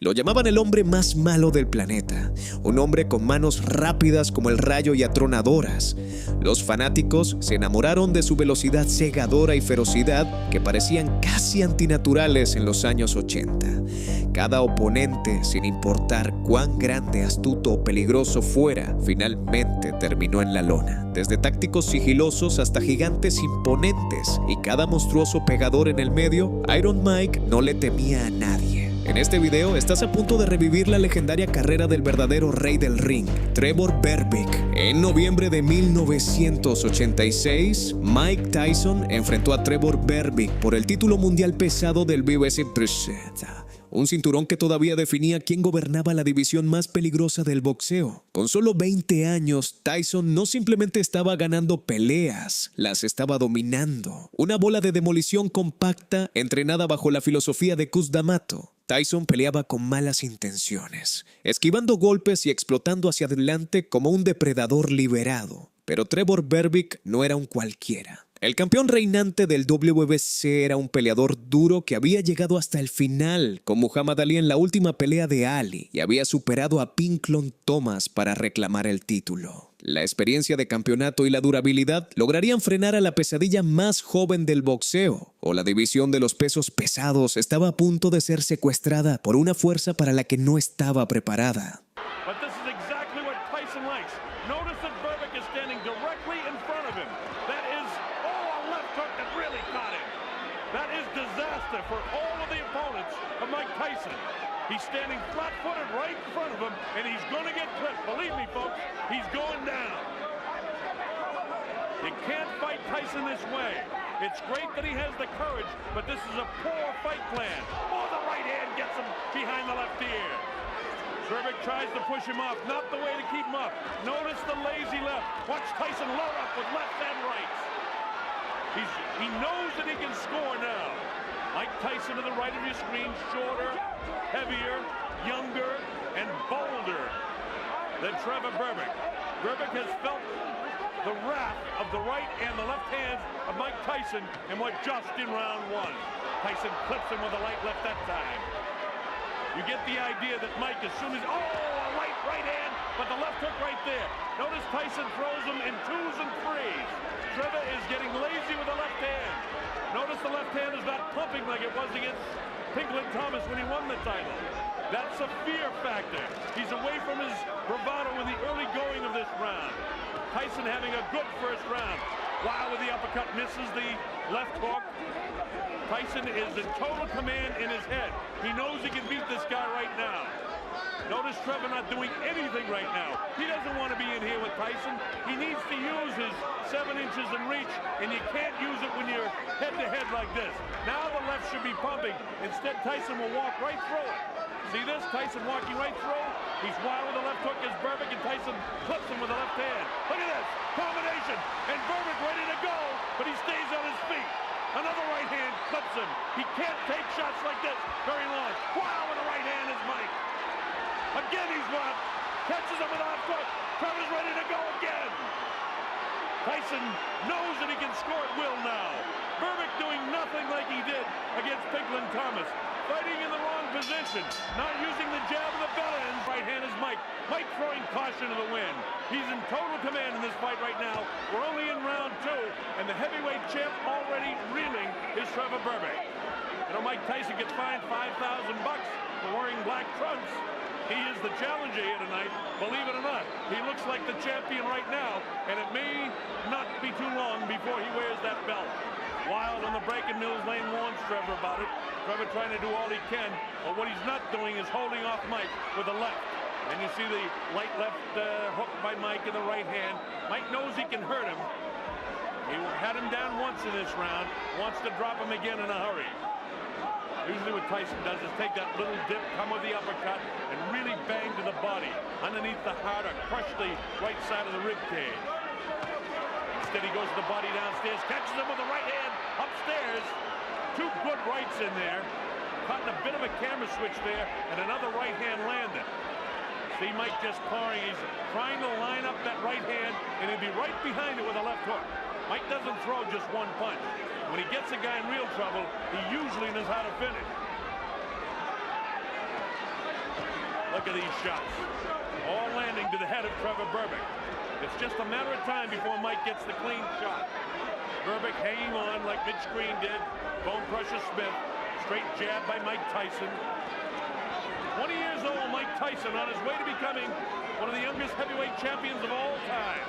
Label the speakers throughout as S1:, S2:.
S1: Lo llamaban el hombre más malo del planeta, un hombre con manos rápidas como el rayo y atronadoras. Los fanáticos se enamoraron de su velocidad cegadora y ferocidad que parecían casi antinaturales en los años 80. Cada oponente, sin importar cuán grande, astuto o peligroso fuera, finalmente terminó en la lona. Desde tácticos sigilosos hasta gigantes imponentes, y cada monstruoso pegador en el medio, Iron Mike no le temía a nadie. En este video estás a punto de revivir la legendaria carrera del verdadero rey del ring, Trevor Berbick. En noviembre de 1986, Mike Tyson enfrentó a Trevor Berbick por el título mundial pesado del UFC Presenta, un cinturón que todavía definía quién gobernaba la división más peligrosa del boxeo. Con solo 20 años, Tyson no simplemente estaba ganando peleas, las estaba dominando. Una bola de demolición compacta entrenada bajo la filosofía de Cus D'Amato. Tyson peleaba con malas intenciones, esquivando golpes y explotando hacia adelante como un depredador liberado. Pero Trevor Berbick no era un cualquiera. El campeón reinante del WBC era un peleador duro que había llegado hasta el final con Muhammad Ali en la última pelea de Ali y había superado a Pinklon Thomas para reclamar el título. La experiencia de campeonato y la durabilidad lograrían frenar a la pesadilla más joven del boxeo, o la división de los pesos pesados estaba a punto de ser secuestrada por una fuerza para la que no estaba preparada.
S2: He's standing flat-footed right in front of him, and he's going to get clipped. Believe me, folks, he's going down. You can't fight Tyson this way. It's great that he has the courage, but this is a poor fight plan. Oh, the right hand gets him behind the left ear. Berbick tries to push him off. Not the way to keep him up. Notice the lazy left. Watch Tyson load up with left and right. He knows that he can score now. Mike Tyson to the right of your screen, shorter, heavier, younger, and bolder than Trevor Berbick. Berbick has felt the wrath of the right and the left hands of Mike Tyson in what just in round one. Tyson clips him with a light left that time. You get the idea that Mike, as soon as, a light right hand, but the left hook right there. Notice Tyson throws him in twos and threes. Trevor is getting lazy with the left hand. Notice the left hand is not pumping like it was against Pinklon Thomas when he won the title. That's a fear factor. He's away from his bravado in the early going of this round. Tyson having a good first round. Wow, with the uppercut, misses the left hook. Tyson is in total command in his head. He knows he can beat this guy right now. Notice Trevor not doing anything right now. He doesn't want to be in here with Tyson. He needs to use his 7 inches in reach, and you can't use it when you're head-to-head like this. Now the left should be pumping. Instead, Tyson will walk right through it. See this? Tyson walking right through. He's wild with the left hook as Berbick, and Tyson clips him with the left hand. Look at this. Combination. And Berbick ready to go, but he stays on his feet. Another right hand clips him. He can't take shots like this very long. Wow, with the right hand is Mike. Again he's left. Catches him with the left hook. Trevor's ready to go again. Tyson knows that he can score at will now. Berbick doing nothing like he did against Pinklon Thomas. Fighting in the wrong position. Not using the jab of the bell end. Right hand is Mike. Mike throwing caution to the wind. He's in total command in this fight right now. We're only in round 2, and the heavyweight champ already reeling is Trevor Berbick. You know, Mike Tyson gets fined $5,000 for wearing black trunks. He is the challenger here tonight, believe it or not. He looks like the champion right now, and it may not be too long before he wears that belt. Wild on the break, and Mills Lane warns Trevor about it. Trevor trying to do all he can, but what he's not doing is holding off Mike with the left. And you see the light left hook by Mike in the right hand. Mike knows he can hurt him. He had him down once in this round, wants to drop him again in a hurry. Usually what Tyson does is take that little dip, come with the uppercut, and really bang to the body. Underneath the heart or crush the right side of the rib cage. Instead he goes to the body downstairs, catches him with the right hand upstairs. 2 good rights in there. Caught in a bit of a camera switch there, and another right hand landed. See Mike just clawing. He's trying to line up that right hand, and he'll be right behind it with a left hook. Mike doesn't throw just one punch. When he gets a guy in real trouble, he usually knows how to finish. look at these shots. All landing to the head of Trevor Berbick. It's just a matter of time before Mike gets the clean shot. Berbick hanging on like Mitch Green did. Bone crusher Smith. Straight jab by Mike Tyson. 20 years old Mike Tyson on his way to becoming one of the youngest heavyweight champions of all time.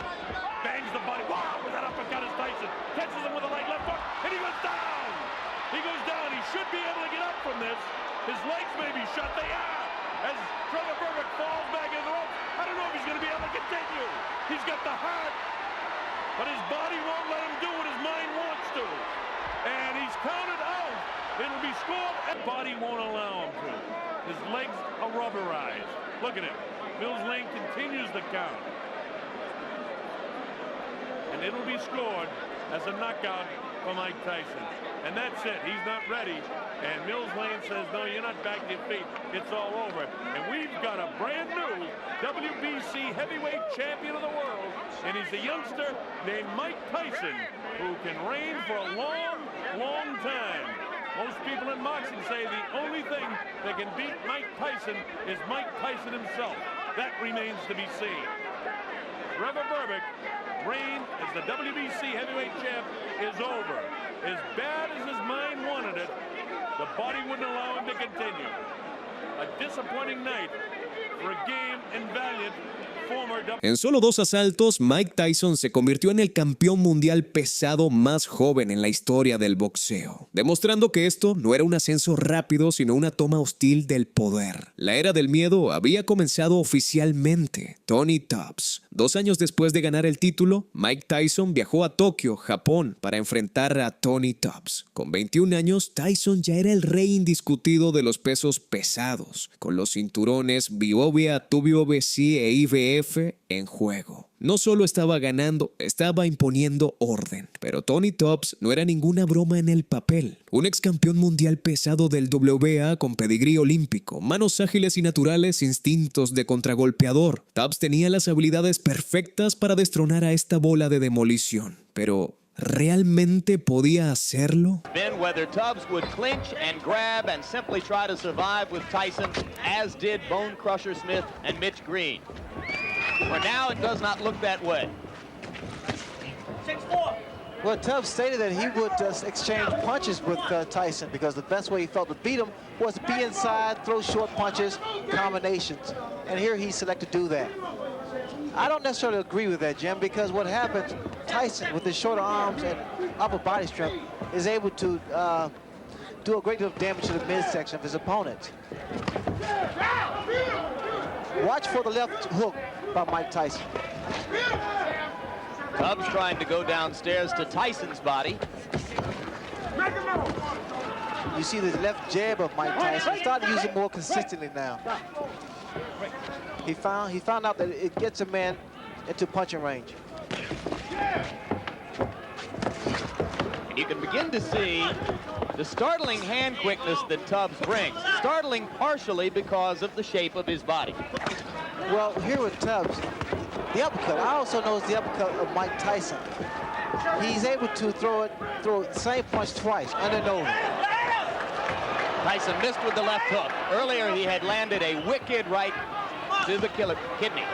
S2: Bangs the body. Wow, with that uppercut is Tyson. Catches him with a right left hook, and he goes down. He goes down. He should be able to get up from this. His legs may be shut. They are. As Trevor Berbick falls back in the ropes. I don't know if he's going to be able to continue. He's got the heart, but his body won't let him do what his mind wants to. And he's counted out. It'll be scored, and body won't allow him to. His legs are rubberized. Look at him. Mills Lane continues the count. And it'll be scored as a knockout for Mike Tyson. And that's it. He's not ready. And Mills Lane says, no, you're not back to your feet. It's all over. And we've got a brand new WBC heavyweight champion of the world. And he's a youngster named Mike Tyson, who can reign for a long, long time. Most people in boxing say the only thing that can beat Mike Tyson is Mike Tyson himself. That remains to be seen. Trevor Berbick reign as the WBC heavyweight champ is over. As bad as his mind wanted it, the body wouldn't allow him to continue. A disappointing night for a game in valiant former
S1: En solo 2 asaltos, Mike Tyson se convirtió en el campeón mundial pesado más joven en la historia del boxeo, demostrando que esto no era un ascenso rápido, sino una toma hostil del poder. La era del miedo había comenzado oficialmente. Todos. 2 años después de ganar el título, Mike Tyson viajó a Tokio, Japón, para enfrentar a Todos. Con 21 años, Tyson ya era el rey indiscutido de los pesos pesados, con los cinturones BOBA, WBC e IBF en juego. No solo estaba ganando, estaba imponiendo orden. Pero Todos no era ninguna broma en el papel. Un ex campeón mundial pesado del WBA con pedigrí olímpico, manos ágiles y naturales, instintos de contragolpeador. Todos tenía las habilidades perfectas para destronar a esta bola de demolición. Pero ¿realmente podía hacerlo?
S3: Then whether Tubbs would clinch and grab and simply try to survive with Tyson, as did Bone Crusher Smith and Mitch Green. For now, it does not look that way.
S4: 6-4.
S5: Well, Tubbs stated that he would exchange punches with Tyson because the best way he felt to beat him was to be inside, throw short punches, combinations. And here he selected to do that. I don't necessarily agree with that, Jim, because what happens, Tyson, with his shorter arms and upper body strength, is able to do a great deal of damage to the midsection of his opponent. Watch for the left hook by Mike Tyson.
S3: Tubbs trying to go downstairs to Tyson's body.
S5: You see the left jab of Mike Tyson. He's starting to use it more consistently now. He found out that it gets a man into punching range.
S3: And you can begin to see the startling hand quickness that Tubbs brings. Startling partially because of the shape of his body.
S5: Well, here with Tubbs, the uppercut. I also noticed the uppercut of Mike Tyson. He's able to throw the same punch twice, under and over.
S3: Tyson missed with the left hook. Earlier he had landed a wicked right to the kidney.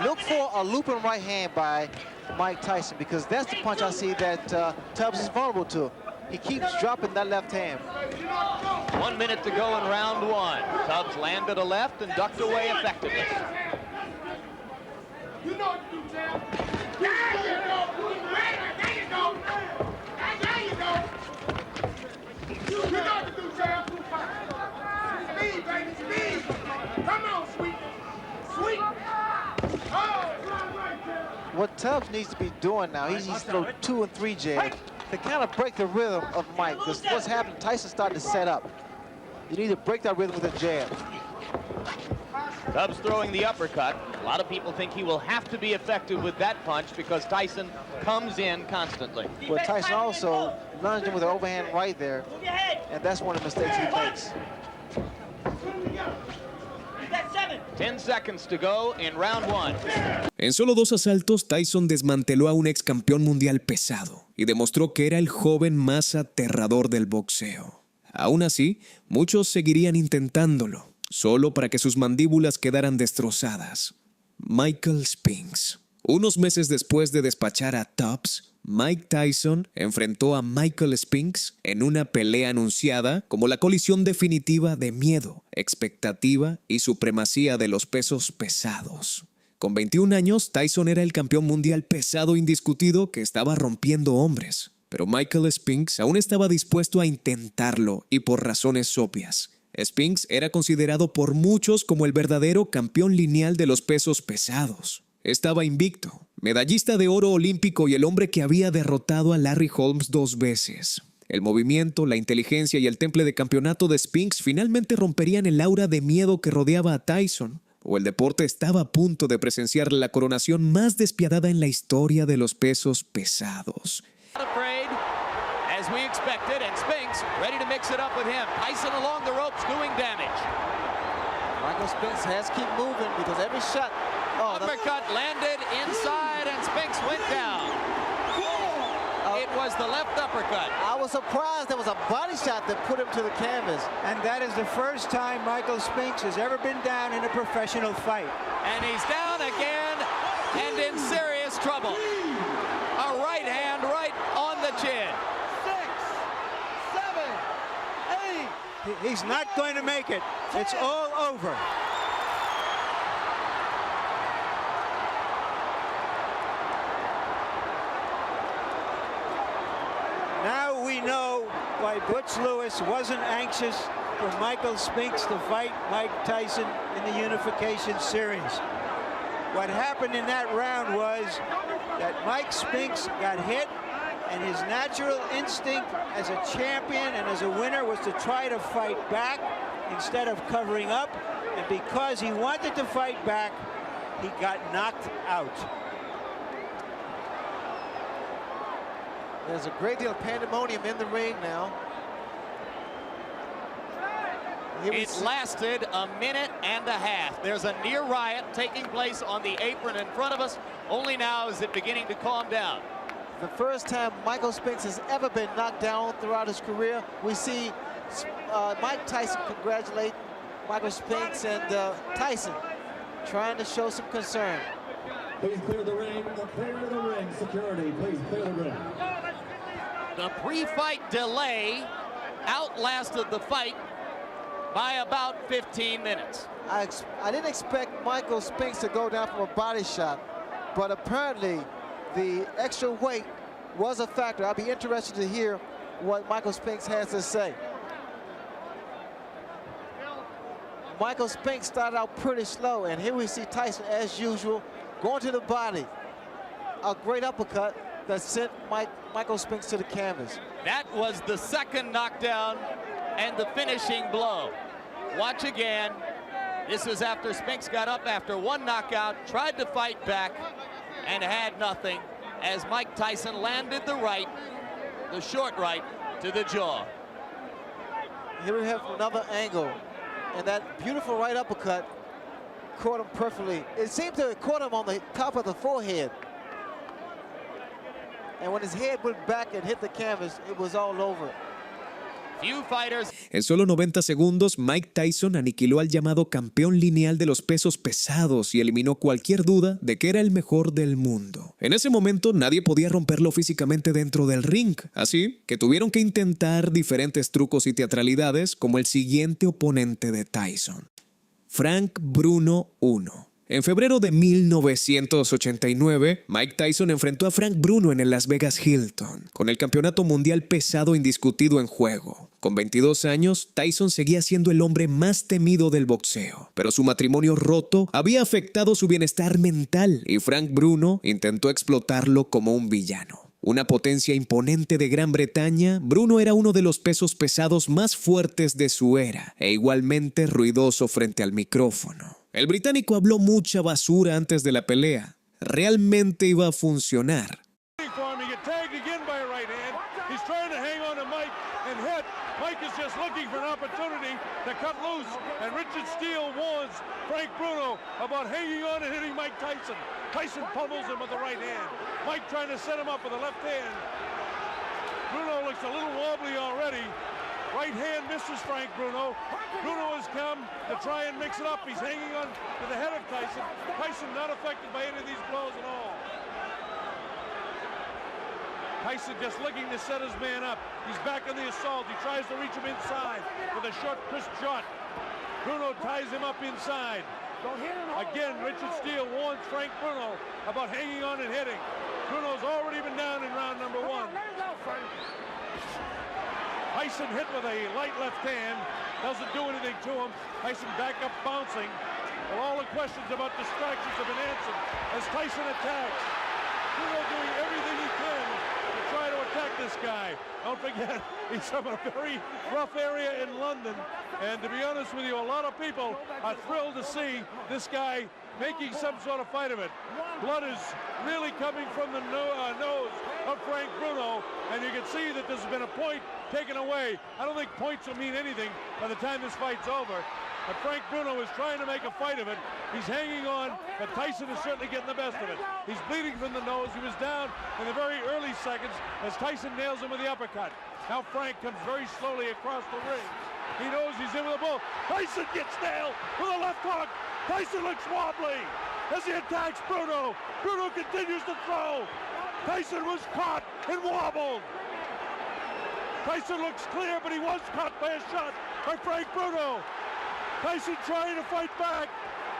S5: Look for a looping right hand by Mike Tyson, because that's the punch I see that Tubbs is vulnerable to. He keeps dropping that left hand.
S3: 1 minute to go in round 1. Tubbs landed a left and ducked away effectively.
S4: You know what to do, Sam. There you go. There you go. There you go. You know what to do, Sam. Speed, baby, speed. Come on, sweet. Sweet. Oh, right there.
S5: What Tubbs needs to be doing now, he's throw 2 and 3 jabs to kind of break the rhythm of Mike. Because what's happening, Tyson starting to set up. You need to break that rhythm with a jab.
S3: Tubbs throwing the uppercut. A lot of people think he will have to be effective with that punch because Tyson comes in constantly.
S5: Well, Tyson also lunged him with an overhand right there, and that's one of the mistakes he makes.
S3: 10 seconds to go in round 1.
S1: En solo 2 asaltos, Tyson desmanteló a un ex campeón mundial pesado y demostró que era el joven más aterrador del boxeo. Aún así, muchos seguirían intentándolo. solo para que sus mandíbulas quedaran destrozadas. Michael Spinks. Unos meses después de despachar a Todos, Mike Tyson enfrentó a Michael Spinks en una pelea anunciada como la colisión definitiva de miedo, expectativa y supremacía de los pesos pesados. Con 21 años, Tyson era el campeón mundial pesado indiscutido que estaba rompiendo hombres. Pero Michael Spinks aún estaba dispuesto a intentarlo y por razones obvias. Spinks era considerado por muchos como el verdadero campeón lineal de los pesos pesados. Estaba invicto, medallista de oro olímpico y el hombre que había derrotado a Larry Holmes 2 veces. El movimiento, la inteligencia y el temple de campeonato de Spinks finalmente romperían el aura de miedo que rodeaba a Tyson, o el deporte estaba a punto de presenciar la coronación más despiadada en la historia de los pesos pesados.
S3: As we expected, and Spinks ready to mix it up with him. Tyson along the ropes doing damage.
S5: Michael Spinks has to keep moving because every shot...
S3: Uppercut landed inside and Spinks went down. It was the left uppercut.
S5: I was surprised there was a body shot that put him to the canvas.
S6: And that is the first time Michael Spinks has ever been down in a professional fight.
S3: And he's down again and in serious trouble. A right hand right on the chin.
S6: 6, 7, 8. He's not going to make it. It's all over. Now we know why Butch Lewis wasn't anxious for Michael Spinks to fight Mike Tyson in the unification series. What happened in that round was that Mike Spinks got hit, and his natural instinct as a champion and as a winner was to try to fight back instead of covering up. And because he wanted to fight back, he got knocked out.
S5: There's a great deal of pandemonium in the ring now.
S3: It lasted a minute and a half. There's a near riot taking place on the apron in front of us. Only now is it beginning to calm down.
S5: The first time Michael Spinks has ever been knocked down throughout his career. We see Mike Tyson congratulate Michael Spinks and Tyson trying to show some concern.
S7: Please clear the ring. Clear the ring. Security, please clear the ring.
S3: The pre-fight delay outlasted the fight by about 15 minutes.
S5: I didn't expect Michael Spinks to go down from a body shot, but apparently the extra weight was a factor. I'll be interested to hear what Michael Spinks has to say. Michael Spinks started out pretty slow, and here we see Tyson, as usual, going to the body. A great uppercut that sent Michael Spinks to the canvas.
S3: That was the second knockdown and the finishing blow. Watch again. This is after Spinks got up after one knockout, tried to fight back, and had nothing as Mike Tyson landed the right, the short right, to the jaw.
S5: Here we have another angle, and that beautiful right uppercut caught him perfectly. It seemed to have caught him on the top of the forehead. And when his head went back and hit the canvas, it was all over.
S3: Few fighters.
S1: En solo 90 segundos, Mike Tyson aniquiló al llamado campeón lineal de los pesos pesados y eliminó cualquier duda de que era el mejor del mundo. En ese momento, nadie podía romperlo físicamente dentro del ring, así que tuvieron que intentar diferentes trucos y teatralidades como el siguiente oponente de Tyson, Frank Bruno I. En febrero de 1989, Mike Tyson enfrentó a Frank Bruno en el Las Vegas Hilton, con el campeonato mundial pesado indiscutido en juego. Con 22 años, Tyson seguía siendo el hombre más temido del boxeo, pero su matrimonio roto había afectado su bienestar mental y Frank Bruno intentó explotarlo como un villano. Una potencia imponente de Gran Bretaña, Bruno era uno de los pesos pesados más fuertes de su era e igualmente ruidoso frente al micrófono. El británico habló mucha basura antes de la pelea. Realmente iba a funcionar.
S2: Mike is just looking for an opportunity to cut loose, and Richard Steele warns Frank Bruno about hanging on and hitting Mike Tyson. Tyson pummels him with the right hand. Mike trying to set him up with the left hand. Bruno looks a little wobbly already. Right hand misses Frank Bruno. Bruno has come to try and mix it up. He's hanging on to the head of Tyson. Tyson not affected by any of these blows at all. Tyson just looking to set his man up. He's back on the assault. He tries to reach him inside with a short, crisp shot. Bruno ties him up inside. Again, Richard Steele warns Frank Bruno about hanging on and hitting. Bruno's already been down in round number 1. Tyson hit with a light left hand. Doesn't do anything to him. Tyson back up bouncing. Well, all the questions about distractions have been answered as Tyson attacks. Bruno doing everything he can to try to attack this guy. Don't forget, he's from a very rough area in London. And to be honest with you, a lot of people are thrilled to see this guy making some sort of fight of it. Blood is really coming from the nose of Frank Bruno, and you can see that there's been a point taken away. I don't think points will mean anything by the time this fight's over. But Frank Bruno is trying to make a fight of it. He's hanging on, but Tyson is certainly getting the best of it. He's bleeding from the nose. He was down in the very early seconds as Tyson nails him with the uppercut. Now Frank comes very slowly across the ring. He knows he's in with a bull. Tyson gets nailed with a left hook. Tyson looks wobbly as he attacks Bruno. Bruno continues to throw. Tyson was caught and wobbled. Tyson looks clear, but he was caught by a shot by Frank Bruno. Tyson trying to fight back,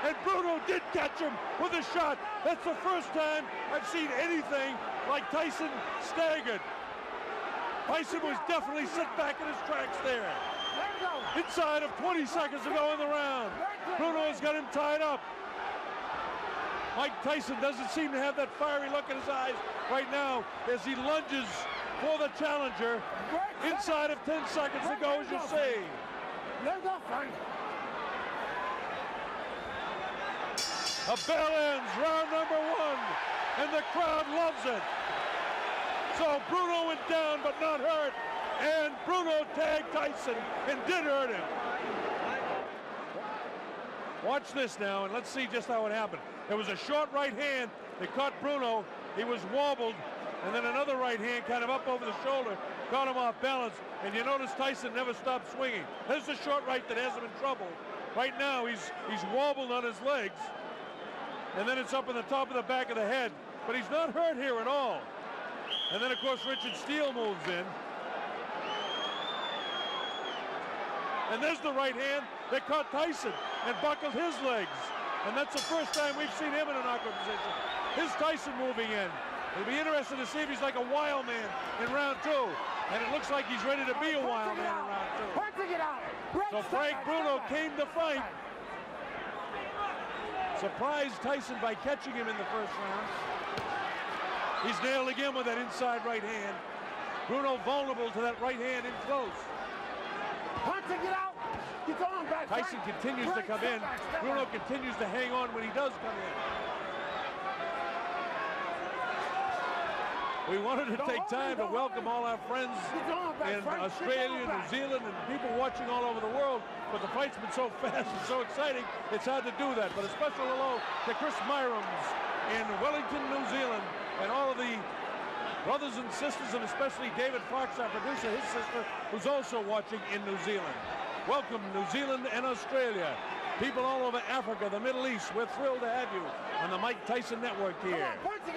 S2: and Bruno did catch him with a shot. That's the first time I've seen anything like Tyson staggered. Tyson was definitely set back in his tracks there. Inside of 20 seconds to go in the round. Bruno's got him tied up. Mike Tyson doesn't seem to have that fiery look in his eyes right now as he lunges for the challenger. Inside of 10 seconds to go, as you see. A bell ends round number 1, and the crowd loves it. So Bruno went down but not hurt, and Bruno tagged Tyson and did hurt him. Watch this now, and let's see just how it happened. There was a short right hand that caught Bruno. He was wobbled, and then another right hand kind of up over the shoulder caught him off balance, and you notice Tyson never stopped swinging. There's the short right that has him in trouble. Right now, he's wobbled on his legs, and then it's up in the top of the back of the head, but he's not hurt here at all. And then, of course, Richard Steele moves in. And there's the right hand that caught Tyson and buckled his legs. And that's the first time we've seen him in a knockout position. Here's Tyson moving in. It'll be interesting to see if he's like a wild man in round 2. And it looks like he's ready to be a wild man in round 2. So Frank Bruno came to fight. Surprised Tyson by catching him in the first round. He's nailed again with that inside right hand. Bruno vulnerable to that right hand in close. Tyson continues to come in. Bruno continues to hang on when he does come in. We wanted to take time to welcome all our friends in Australia, New Zealand, and people watching all over the world. But the fight's been so fast and so exciting, it's hard to do that. But a special hello to Chris Myrams in Wellington, New Zealand, and all of the brothers and sisters, and especially David Fox, our producer, his sister, who's also watching in New Zealand. Welcome, New Zealand and Australia. People all over Africa, the Middle East, we're thrilled to have you on the Mike Tyson Network here.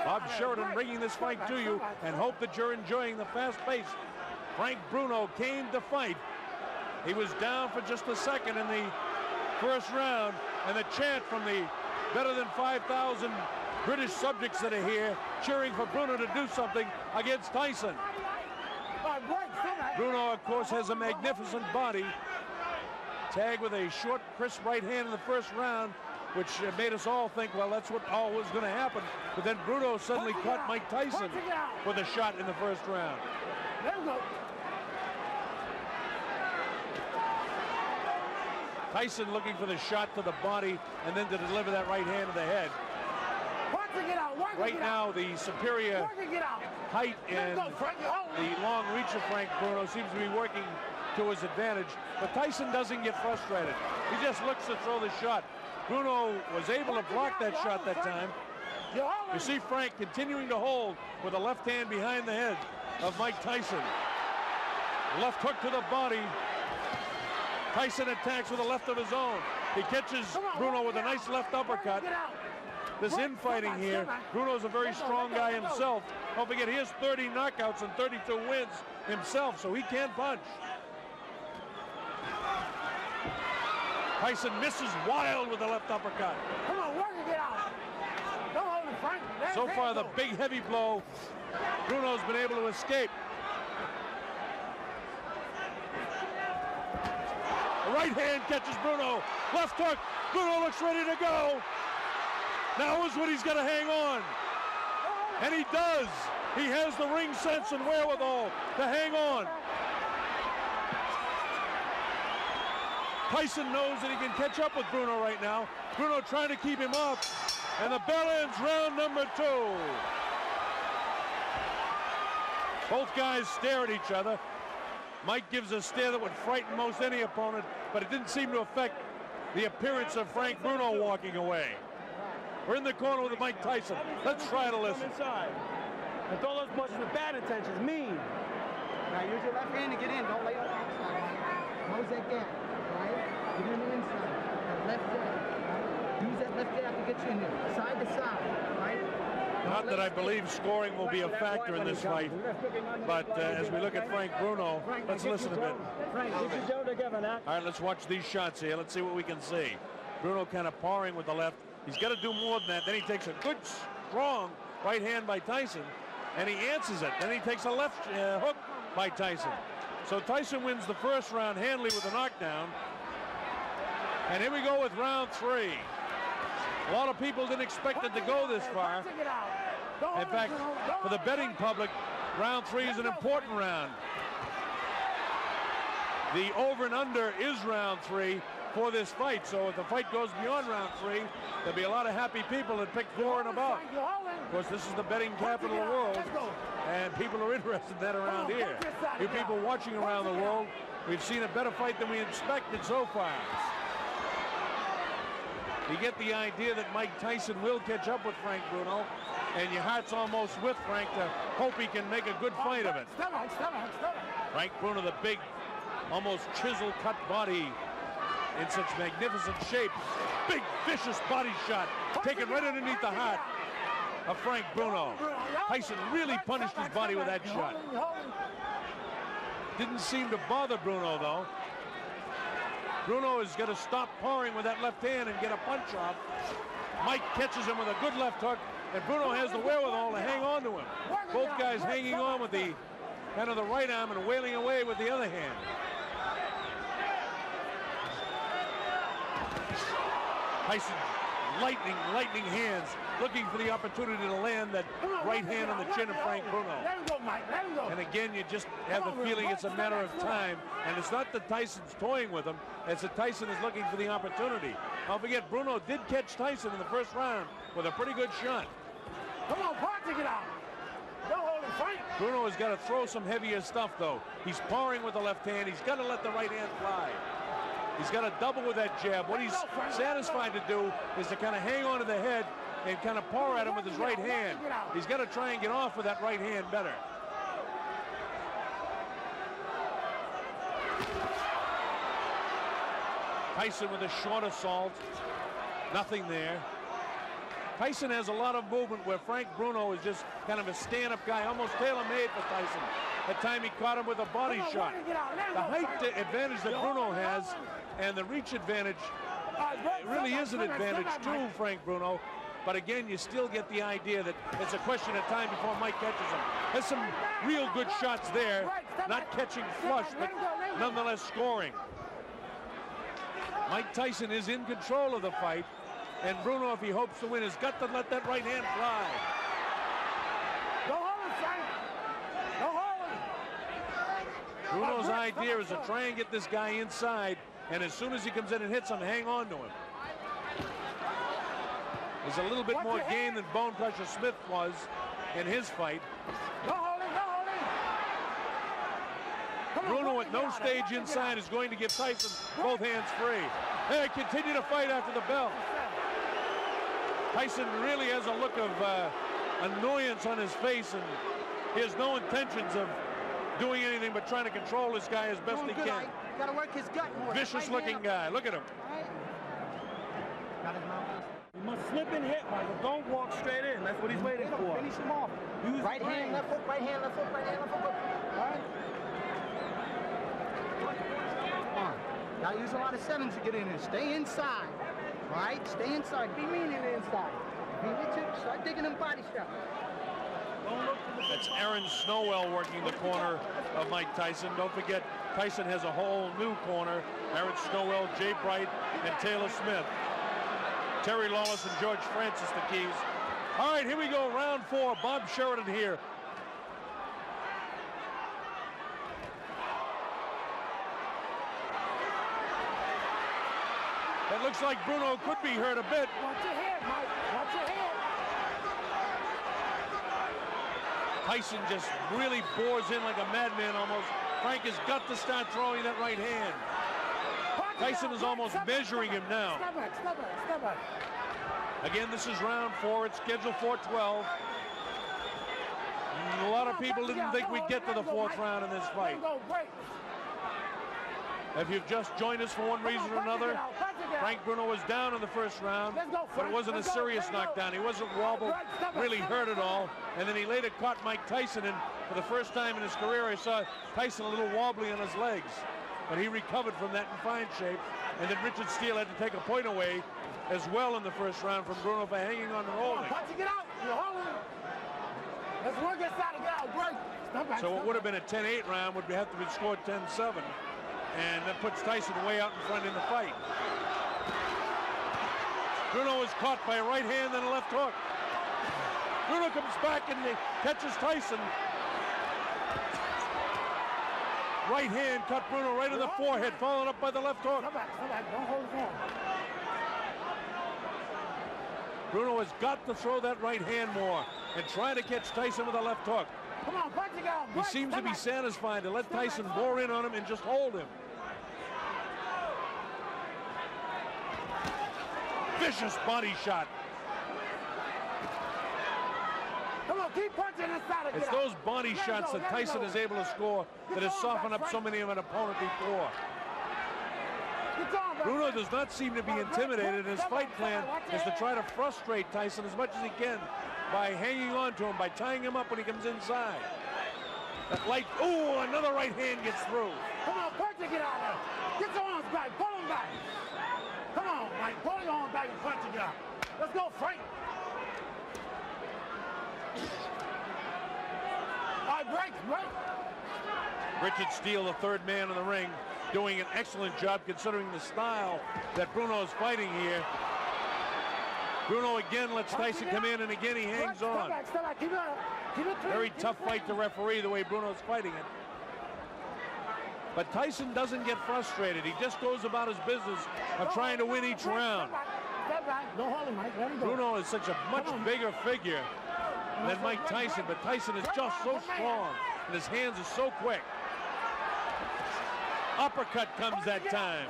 S2: Bob Sheridan bringing this fight to you, and hope that you're enjoying the fast pace. Frank Bruno came to fight. He was down for just a second in the first round, and the chant from the better than 5,000 British subjects that are here cheering for Bruno to do something against Tyson. Bruno, of course, has a magnificent body. Tagged with a short, crisp right hand in the first round, which made us all think, well, that's what all was going to happen. But then Bruno suddenly caught Mike Tyson with a shot in the first round. Tyson looking for the shot to the body and then to deliver that right hand to the head. Right now, the superior height and the long reach of Frank Bruno seems to be working to his advantage, but Tyson doesn't get frustrated. He just looks to throw the shot. Bruno was able to block that shot that time. You see Frank continuing to hold with a left hand behind the head of Mike Tyson. Left hook to the body Tyson attacks with a left of his own. He catches Bruno with a nice left uppercut. This infighting here, Bruno's a very strong guy himself. Don't forget, he has 30 knockouts and 32 wins himself, so he can punch. Tyson misses wild with the left uppercut.
S4: Come on, work it, get out. Don't hold him, Frank.
S2: So far, the big heavy blow, Bruno's been able to escape. The right hand catches Bruno. Left hook. Bruno looks ready to go. Now is when he's got to hang on. And he does. He has the ring sense and wherewithal to hang on. Tyson knows that he can catch up with Bruno right now. Bruno trying to keep him up. And the bell ends round number 2. Both guys stare at each other. Mike gives a stare that would frighten most any opponent, but it didn't seem to affect the appearance of Frank Bruno walking away. We're in the corner with Mike Tyson. Let's try to listen.
S8: Inside. And throw those punches with bad intentions. Mean.
S9: Now use your left hand to get in. Don't lay on the outside. Close that gap. Right? Get in the inside. That left jab. Right? Use that left jab to get you in there. Side to side. Right?
S2: Not that I believe scoring will be a factor in this fight, but as we look at Frank Bruno, let's listen a bit.
S8: Frank, get your dough together now.
S2: All right, let's watch these shots here. Let's see what we can see. Bruno kind of pawing with the left. He's got to do more than that. Then he takes a good, strong right hand by Tyson, and he answers it. Then he takes a left hook by Tyson. So Tyson wins the first round handily with a knockdown. And here we go with round 3. A lot of people didn't expect it to go this far. In fact, for the betting public, round 3 is an important round. The over and under is round 3 for this fight. So if the fight goes beyond round 3, there'll be a lot of happy people that pick 4 and above. Of course, this is the betting capital of the world, and people are interested in that around here. You people watching around the world, we've seen a better fight than we expected so far. You get the idea that Mike Tyson will catch up with Frank Bruno, and your heart's almost with Frank to hope he can make a good fight of it. Frank Bruno, the big, almost chisel-cut body in such magnificent shape. Big, vicious body shot taken right underneath the heart of Frank Bruno. Tyson really punished his body with that shot. Didn't seem to bother Bruno, though. Bruno is going to stop pawing with that left hand and get a punch off. Mike catches him with a good left hook, and Bruno has the wherewithal to hang on to him. Both guys hanging on with the kind of the right arm and wailing away with the other hand. Tyson, lightning hands, looking for the opportunity to land that right hand on the chin of Frank Bruno.
S4: Let him go, Mike. Let him go.
S2: And again, you just have the feeling it's a matter of time. And it's not that Tyson's toying with him, it's that Tyson is looking for the opportunity. Don't forget, Bruno did catch Tyson in the first round with a pretty good shot.
S4: Come on, Party, get out. Don't hold him, Frank.
S2: Bruno has got to throw some heavier stuff, though. He's pawing with the left hand. He's got to let the right hand fly. He's got to double with that jab. What he's satisfied to do is to kind of hang on to the head and kind of paw at him with his right hand. He's got to try and get off with that right hand better. Tyson with a short assault. Nothing there. Tyson has a lot of movement where Frank Bruno is just kind of a stand-up guy, almost tailor-made for Tyson. That time he caught him with a body shot. The height advantage that Bruno has and the reach advantage really is an advantage to Frank Bruno. But again, you still get the idea that it's a question of time before Mike catches him. There's some real good shots there, not catching flush, but nonetheless scoring. Mike Tyson is in control of the fight, and Bruno, if he hopes to win, has got to let that right hand fly.
S4: Don't hold him, Frank. Don't hold him.
S2: Bruno's idea is to try and get this guy inside, and as soon as he comes in and hits him, hang on to him. There's a little bit more game than Bone Crusher Smith was in his fight.
S4: Don't hold him. Don't hold him.
S2: Bruno at no stage inside is going to give Tyson both hands free. They continue to fight after the bell. Tyson really has a look of annoyance on his face, and he has no intentions of doing anything but trying to control this guy as best he can.
S9: Gotta work his gut more.
S2: Vicious-looking guy. Look at him.
S9: Right. Got his mouth.
S8: You must slip and hit, Michael. Don't walk straight in. That's what he's waiting for.
S9: Finish him off.
S8: Use
S9: Right hand, left hook, right hand, left hook, right hand, left hook. All right. Come on. Gotta use a lot of sevens to get in there. Stay inside. All right? Stay inside. Be mean in the inside. Be Richard. Start digging them body shots.
S2: That's Aaron Snowell working the corner of Mike Tyson. Don't forget, Tyson has a whole new corner. Aaron Snowell, Jay Bright, and Taylor Smith. Terry Lawless and George Francis, the keys. All right, here we go, round 4. Bob Sheridan here. It looks like Bruno could be hurt a bit.
S8: Watch your head, Mike. Watch your head.
S2: Tyson just really bores in like a madman almost. Frank has got to start throwing that right hand. Tyson is almost measuring him now.
S8: Step back, step back, step back.
S2: Again, this is round 4. It's scheduled for 12. A lot of people didn't think we'd get to the 4th round in this fight. If you've just joined us for one reason or another, Frank Bruno was down in the 1st round, but it wasn't a serious knockdown. He wasn't wobbled, really hurt at all. And then he later caught Mike Tyson, and for the first time in his career, I saw Tyson a little wobbly on his legs. But he recovered from that in fine shape. And then Richard Steele had to take a point away as well in the 1st round from Bruno for hanging on and holding.
S8: Get out. You're holding. Let's work this out and get out. Break. Step back,
S2: So what would have been a 10-8 round would have to be scored 10-7. And that puts Tyson way out in front in the fight. Bruno is caught by a right hand and a left hook. Bruno comes back and catches Tyson. Right hand cut Bruno right in the forehead, followed up by the left hook.
S8: Step back, don't hold his hand.
S2: Bruno has got to throw that right hand more and try to catch Tyson with a left hook.
S8: Come on, punch it out.
S2: He seems to be satisfied to let Tyson bore in on him and just hold him. Vicious body shot.
S8: Come on, keep punching this side.
S2: It's those body shots that Tyson is able to score that has softened up so many of an opponent before. Bruno does not seem to be intimidated. His fight plan is to try to frustrate Tyson as much as he can by hanging on to him, by tying him up when he comes inside. That light, ooh, another right hand gets through.
S8: Come on, punch it, get out of there. Get your arms back, pull them back. Come on, Mike, pull your arms back and punch it out. Let's go, Frank. All right, break.
S2: Richard Steele, the 3rd man in the ring, doing an excellent job considering the style that Bruno is fighting here. Bruno again lets Tyson come in, and again he hangs on.
S8: Step back. Keep it
S2: Very tough fight to referee the way Bruno's fighting it. But Tyson doesn't get frustrated. He just goes about his business of trying to win each round.
S8: Step back. Don't hold him, Mike. Let him go.
S2: Bruno is such a much bigger figure than Mike Tyson, but Tyson is just so strong, and his hands are so quick. Uppercut comes that time.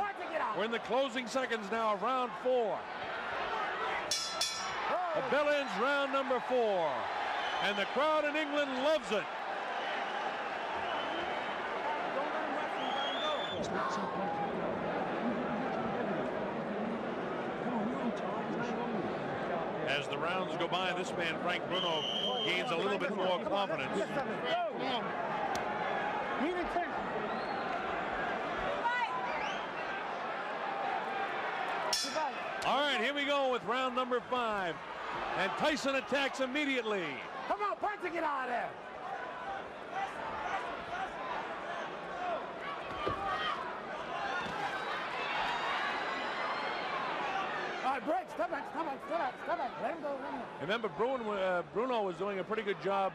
S2: We're in the closing seconds now of round 4. The bell ends round number 4, and the crowd in England loves it. As the rounds go by, this man, Frank Bruno, gains a little bit more confidence. All right, here we go with round number 5. And Tyson attacks immediately.
S8: Come on, punch it, get out of there. All right, break. Step back. Let him go.
S2: Remember, Bruno was doing a pretty good job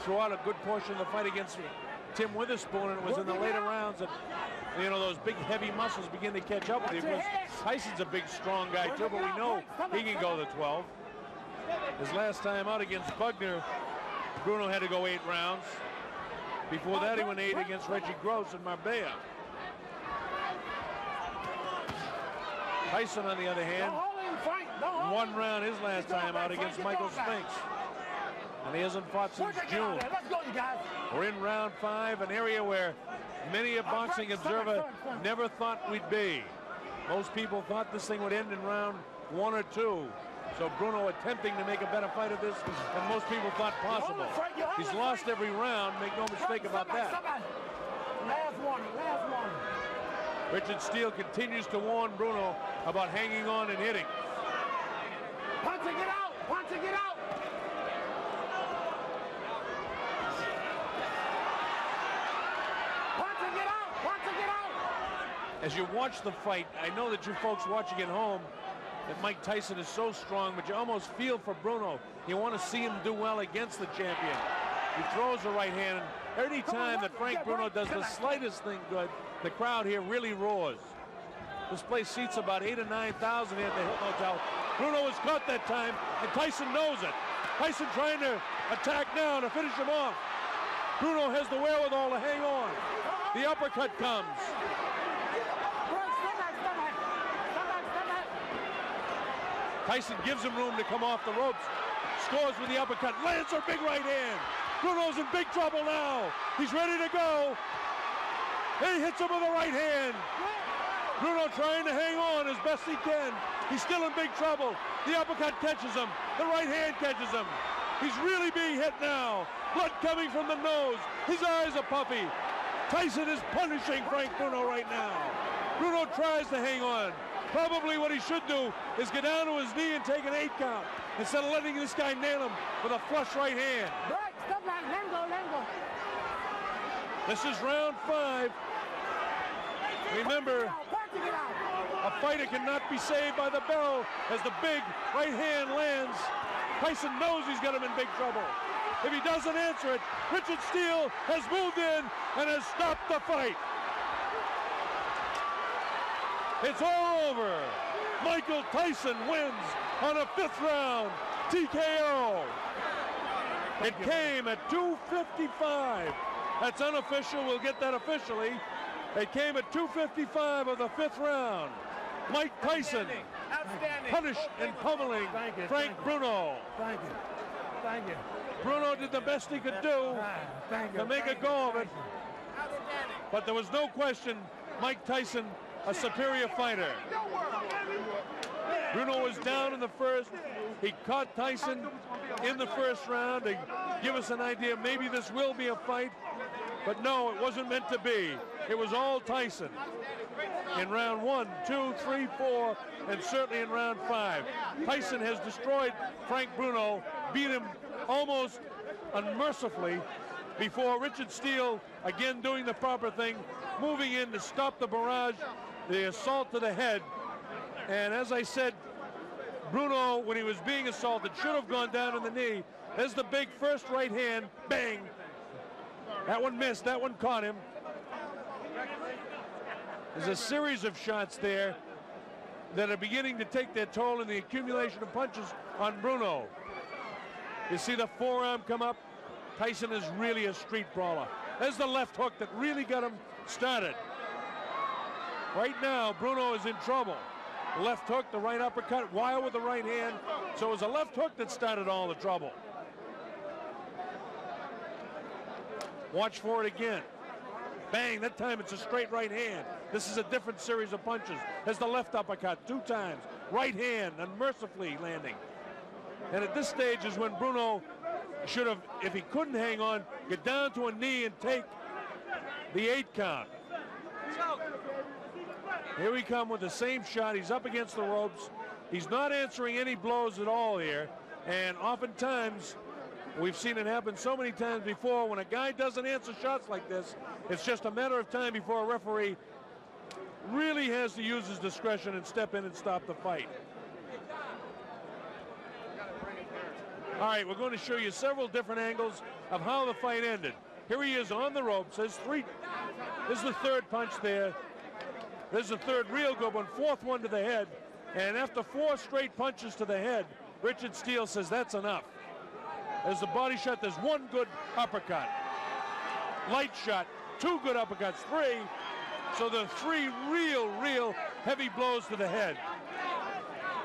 S2: throughout a good portion of the fight against Tim Witherspoon, and it was in the later rounds that, you know, those big, heavy muscles begin to catch up with him. Tyson's a big, strong guy, too, but we know he can go to 12. His last time out against Bugner, Bruno had to go 8 rounds. Before that, he went 8 against Reggie Gross in Marbella. Tyson, on the other hand, 1 round his last time out against Michael Spinks. And he hasn't fought since June.
S8: Let's go, you guys.
S2: We're in round 5, an area where many a boxing observer never thought we'd be. Most people thought this thing would end in round 1 or 2. So Bruno attempting to make a better fight of this than most people thought possible. He's lost every round, make no mistake about that.
S8: Last warning, last warning.
S2: Richard Steele continues to warn Bruno about hanging on and hitting.
S8: Punching it out, punching it out. Punching it out, punching it out.
S2: As you watch the fight, I know that you folks watching at home, that Mike Tyson is so strong, but you almost feel for Bruno. You want to see him do well against the champion. He throws the right hand. Every time that Frank Bruno does the slightest thing good, the crowd here really roars. This place seats about 8,000 or 9,000 here at the Hilton Hotel. Bruno was caught that time, and Tyson knows it. Tyson trying to attack now to finish him off. Bruno has the wherewithal to hang on. The uppercut comes. Tyson gives him room to come off the ropes. Scores with the uppercut. Lands a big right hand. Bruno's in big trouble now. He's ready to go. He hits him with the right hand. Bruno trying to hang on as best he can. He's still in big trouble. The uppercut catches him. The right hand catches him. He's really being hit now. Blood coming from the nose. His eyes are puffy. Tyson is punishing Frank Bruno right now. Bruno tries to hang on. Probably what he should do is get down to his knee and take an 8 count instead of letting this guy nail him with a flush right hand.
S8: Break, stop that, let him go, let him go.
S2: This is round 5. Remember, a fighter cannot be saved by the bell as the big right hand lands. Tyson knows he's got him in big trouble. If he doesn't answer it, Richard Steele has moved in and has stopped the fight. It's all over. Michael Tyson wins on a 5th round TKO. It came at 2:55. That's unofficial. We'll get that officially. It came at 2:55 of the 5th round. Mike Tyson punished and pummeling Frank Bruno.
S8: Thank you, thank you.
S2: Bruno did the best he could do to make a go of it. But there was no question Mike Tyson a superior fighter. Bruno was down in the first. He caught Tyson in the first round to give us an idea maybe this will be a fight. But no, it wasn't meant to be. It was all Tyson. In round 1, 2, 3, 4, and certainly in round 5. Tyson has destroyed Frank Bruno, beat him almost unmercifully before Richard Steele, again doing the proper thing, moving in to stop the barrage, the assault to the head. And as I said, Bruno, when he was being assaulted, should have gone down on the knee. There's the big first right hand, bang. That one missed, that one caught him. There's a series of shots there that are beginning to take their toll in the accumulation of punches on Bruno. You see the forearm come up. Tyson is really a street brawler. There's the left hook that really got him started. Right now, Bruno is in trouble. Left hook, the right uppercut, wild with the right hand. So it was a left hook that started all the trouble. Watch for it again. Bang, that time it's a straight right hand. This is a different series of punches. There's the left uppercut 2 times. Right hand, unmercifully landing. And at this stage is when Bruno should have, if he couldn't hang on, get down to a knee and take the 8 count. Here we come with the same shot. He's up against the ropes. He's not answering any blows at all here. And oftentimes, we've seen it happen so many times before. When a guy doesn't answer shots like this, it's just a matter of time before a referee really has to use his discretion and step in and stop the fight. All right, we're going to show you several different angles of how the fight ended. Here he is on the ropes. There's 3. This is the 3rd punch there. There's the 3rd real good one, 4th one to the head. And after 4 straight punches to the head, Richard Steele says that's enough. There's the body shot. There's 1 good uppercut. Light shot, 2 good uppercuts, 3. So the 3 real heavy blows to the head.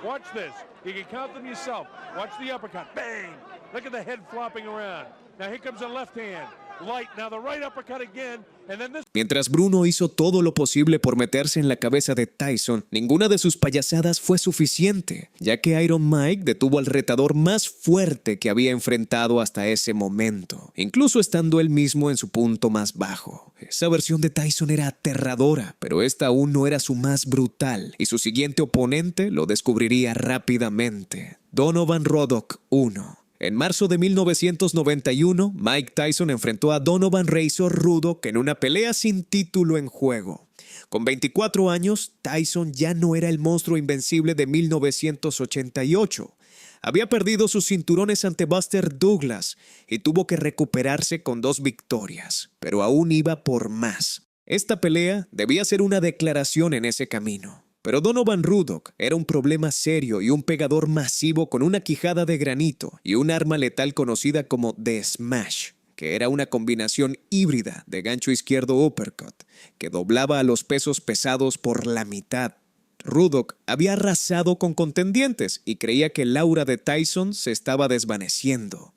S2: Watch this. You can count them yourself. Watch the uppercut. Bang! Look at the head flopping around. Now here comes the left hand. light. Now the right uppercut again, and then this.
S1: Mientras Bruno hizo todo lo posible por meterse en la cabeza de Tyson, ninguna de sus payasadas fue suficiente, ya que Iron Mike detuvo al retador más fuerte que había enfrentado hasta ese momento, incluso estando él mismo en su punto más bajo. Esa versión de Tyson era aterradora, pero esta aún no era su más brutal, y su siguiente oponente lo descubriría rápidamente: Ruddock I. En marzo de 1991, Mike Tyson enfrentó a Donovan Razor Ruddock en una pelea sin título en juego. Con 24 años, Tyson ya no era el monstruo invencible de 1988. Había perdido sus cinturones ante Buster Douglas y tuvo que recuperarse con 2 victorias, pero aún iba por más. Esta pelea debía ser una declaración en ese camino. Pero Donovan Ruddock era un problema serio y un pegador masivo con una quijada de granito y un arma letal conocida como The Smash, que era una combinación híbrida de gancho izquierdo uppercut, que doblaba a los pesos pesados por la mitad. Ruddock había arrasado con contendientes y creía que el aura de Tyson se estaba desvaneciendo.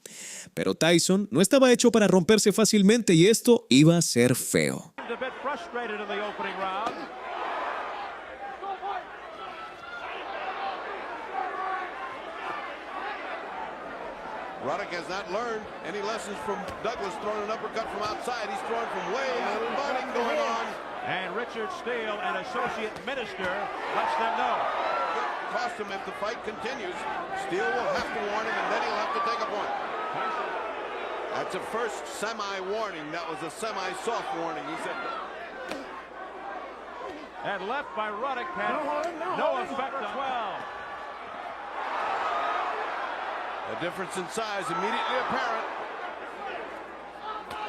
S1: Pero Tyson no estaba hecho para romperse fácilmente y esto iba a ser feo.
S10: Ruddock has not learned any lessons from Douglas throwing an uppercut from outside. He's throwing from way out. Bunning going on.
S2: And Richard Steele, an associate minister, lets them know.
S10: It cost him if the fight continues. Steele will have to warn him, and then he'll have to take a point. That's a first semi-warning. That was a semi-soft warning. He said.
S2: And left by Ruddock had no effect on 12.
S10: The difference in size immediately apparent.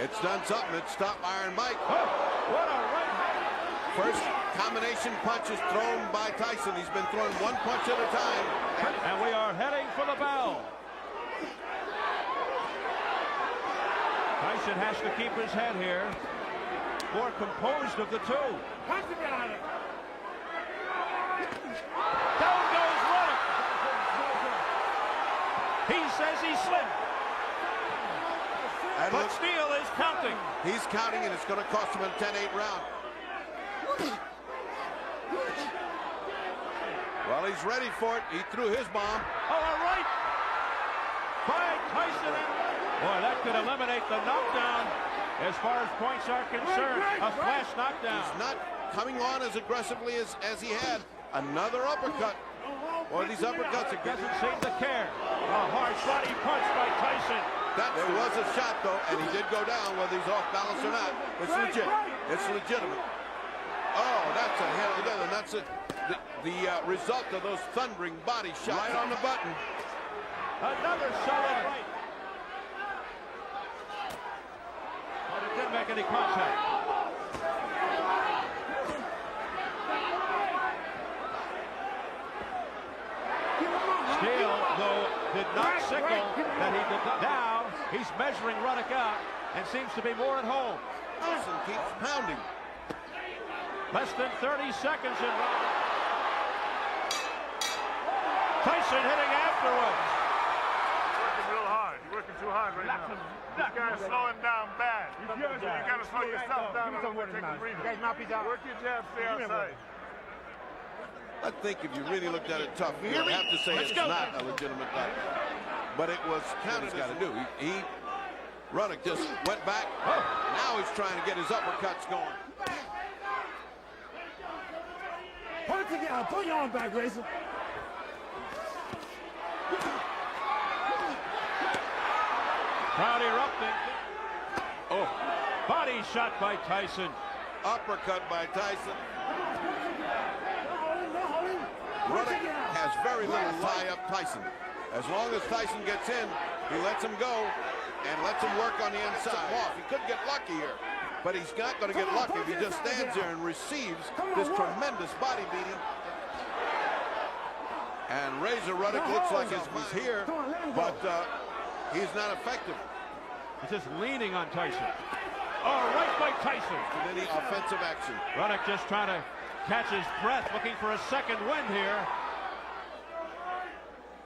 S10: It's done something. It stopped Iron Mike.
S2: Oh, what a right hand.
S10: First combination punch is thrown by Tyson. He's been throwing one punch at a time.
S2: And we are heading for the bell. Tyson has to keep his head here. More composed of the two. Down goes Ruddock. He says he slipped. But Steele is counting.
S10: He's counting, and it's going to cost him a 10-8 round. Well, he's ready for it. He threw his bomb.
S2: Oh, all right. By Tyson. Boy, that could eliminate the knockdown as far as points are concerned. A flash knockdown.
S10: He's not coming on as aggressively as he had. Another uppercut. Boy, these uppercuts are good.
S2: Doesn't seem to care. A hard body punch by Tyson.
S10: There was a shot, though, and he did go down, whether he's off balance or not. It's legit. It's legitimate. Oh, that's a hell of a... That's the result of those thundering body shots. Right on the button.
S2: Another solid right. But it didn't make any contact. Steele, though, did not signal that he did not. Now, he's measuring Ruddock out and seems to be more at home.
S10: Tyson keeps pounding.
S2: Less than 30 seconds in Ruddock. Tyson hitting afterwards.
S8: Working real hard. You're working too hard right now. This guy's slowing down bad. You got to slow yourself down and take a breather. Work your jab, stay outside.
S10: I think if you really looked at it tough, you'd have to say it's not a legitimate fight. But it was counted. He's got to do. Ruddock just went back. Now he's trying to get his uppercuts going.
S8: Point together. Put your arm back, Razor.
S2: Crowd erupting. Oh, body shot by Tyson.
S10: Uppercut by Tyson. Ruddock has very little tie-up Tyson. As long as Tyson gets in, he lets him go and lets him work on the inside. Off. He could get lucky here, but he's not going to get lucky if he just stands there and receives this tremendous body beating. And Razor Ruddock looks like he's here, but he's not effective.
S2: He's just leaning on Tyson. Oh, right by Tyson.
S10: And any offensive action.
S2: Ruddock just trying to catch his breath, looking for a second wind here.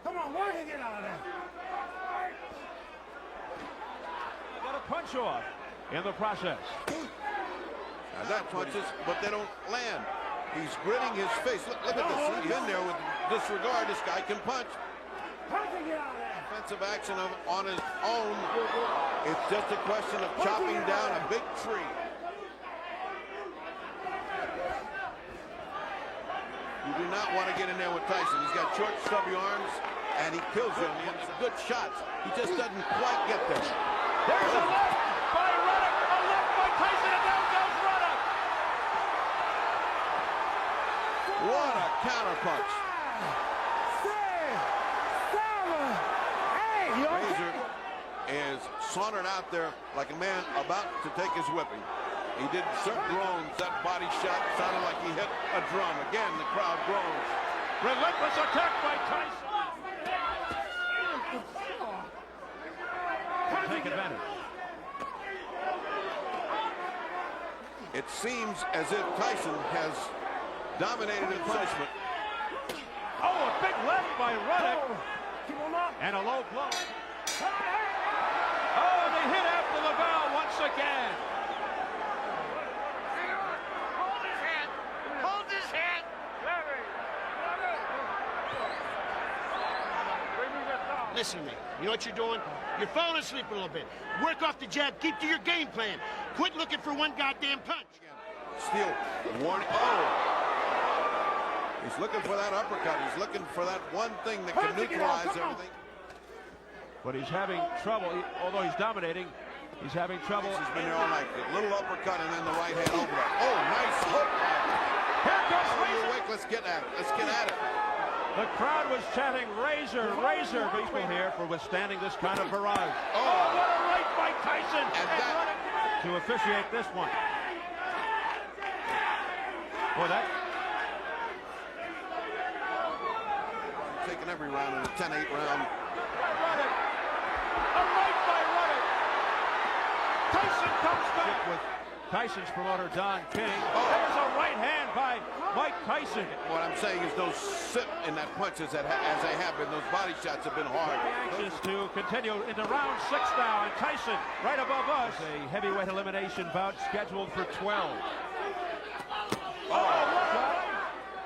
S8: Come on, work and get out of there.
S2: Got a punch off. in the process.
S10: Now that punches, but they don't land. He's gritting his face. Look at this. He's in there with disregard. This guy can punch. Offensive action on his own. It's just a question of chopping down a big tree. You do not want to get in there with Tyson. He's got short, stubby arms, and he kills you. And he has good shots. He just doesn't quite get there.
S2: There's a left by Ruddock. A left by Tyson, and down goes Ruddock.
S10: What a counterpunch. Razor is sauntered out there like a man about to take his whipping. He did certain groans. That body shot sounded like he hit a drum. Again, the crowd groans.
S2: Relentless attack by Tyson. Take advantage.
S10: It seems as if Tyson has dominated in punishment.
S2: Oh, a big left by Ruddock. And a low blow. Oh, they hit after the bell once again.
S4: Hold his head. Hold his head.
S11: Listen to me. You know what you're doing? You're falling asleep a little bit. Work off the jab. Keep to your game plan. Quit looking for one goddamn punch.
S10: Steele, warning. Oh! He's looking for that uppercut. He's looking for that one thing that can neutralize everything.
S2: But he's having trouble. Although he's dominating, he's having trouble.
S10: He's been there all night. A little uppercut and then the right hand over. Oh, nice hook.
S2: Here comes
S10: Razor.
S2: Razor.
S10: Let's get at it. Let's get at it.
S2: The crowd was chanting Razor, Razor. People here for withstanding this kind of barrage.
S10: Oh,
S2: What a right by Tyson.
S10: And that
S2: to officiate this one. Boy, that.
S10: Taking every round in a 10-8 round.
S2: Ruddock. A right by Ruddock. Tyson comes back with Tyson's promoter, Don King.
S10: Oh.
S2: There's a right hand by Mike Tyson.
S10: What I'm saying is those sit in that punches that as they have been, those body shots have been hard.
S2: Anxious to continue into round 6 now, and Tyson right above us. A heavyweight elimination bout scheduled for 12. Oh,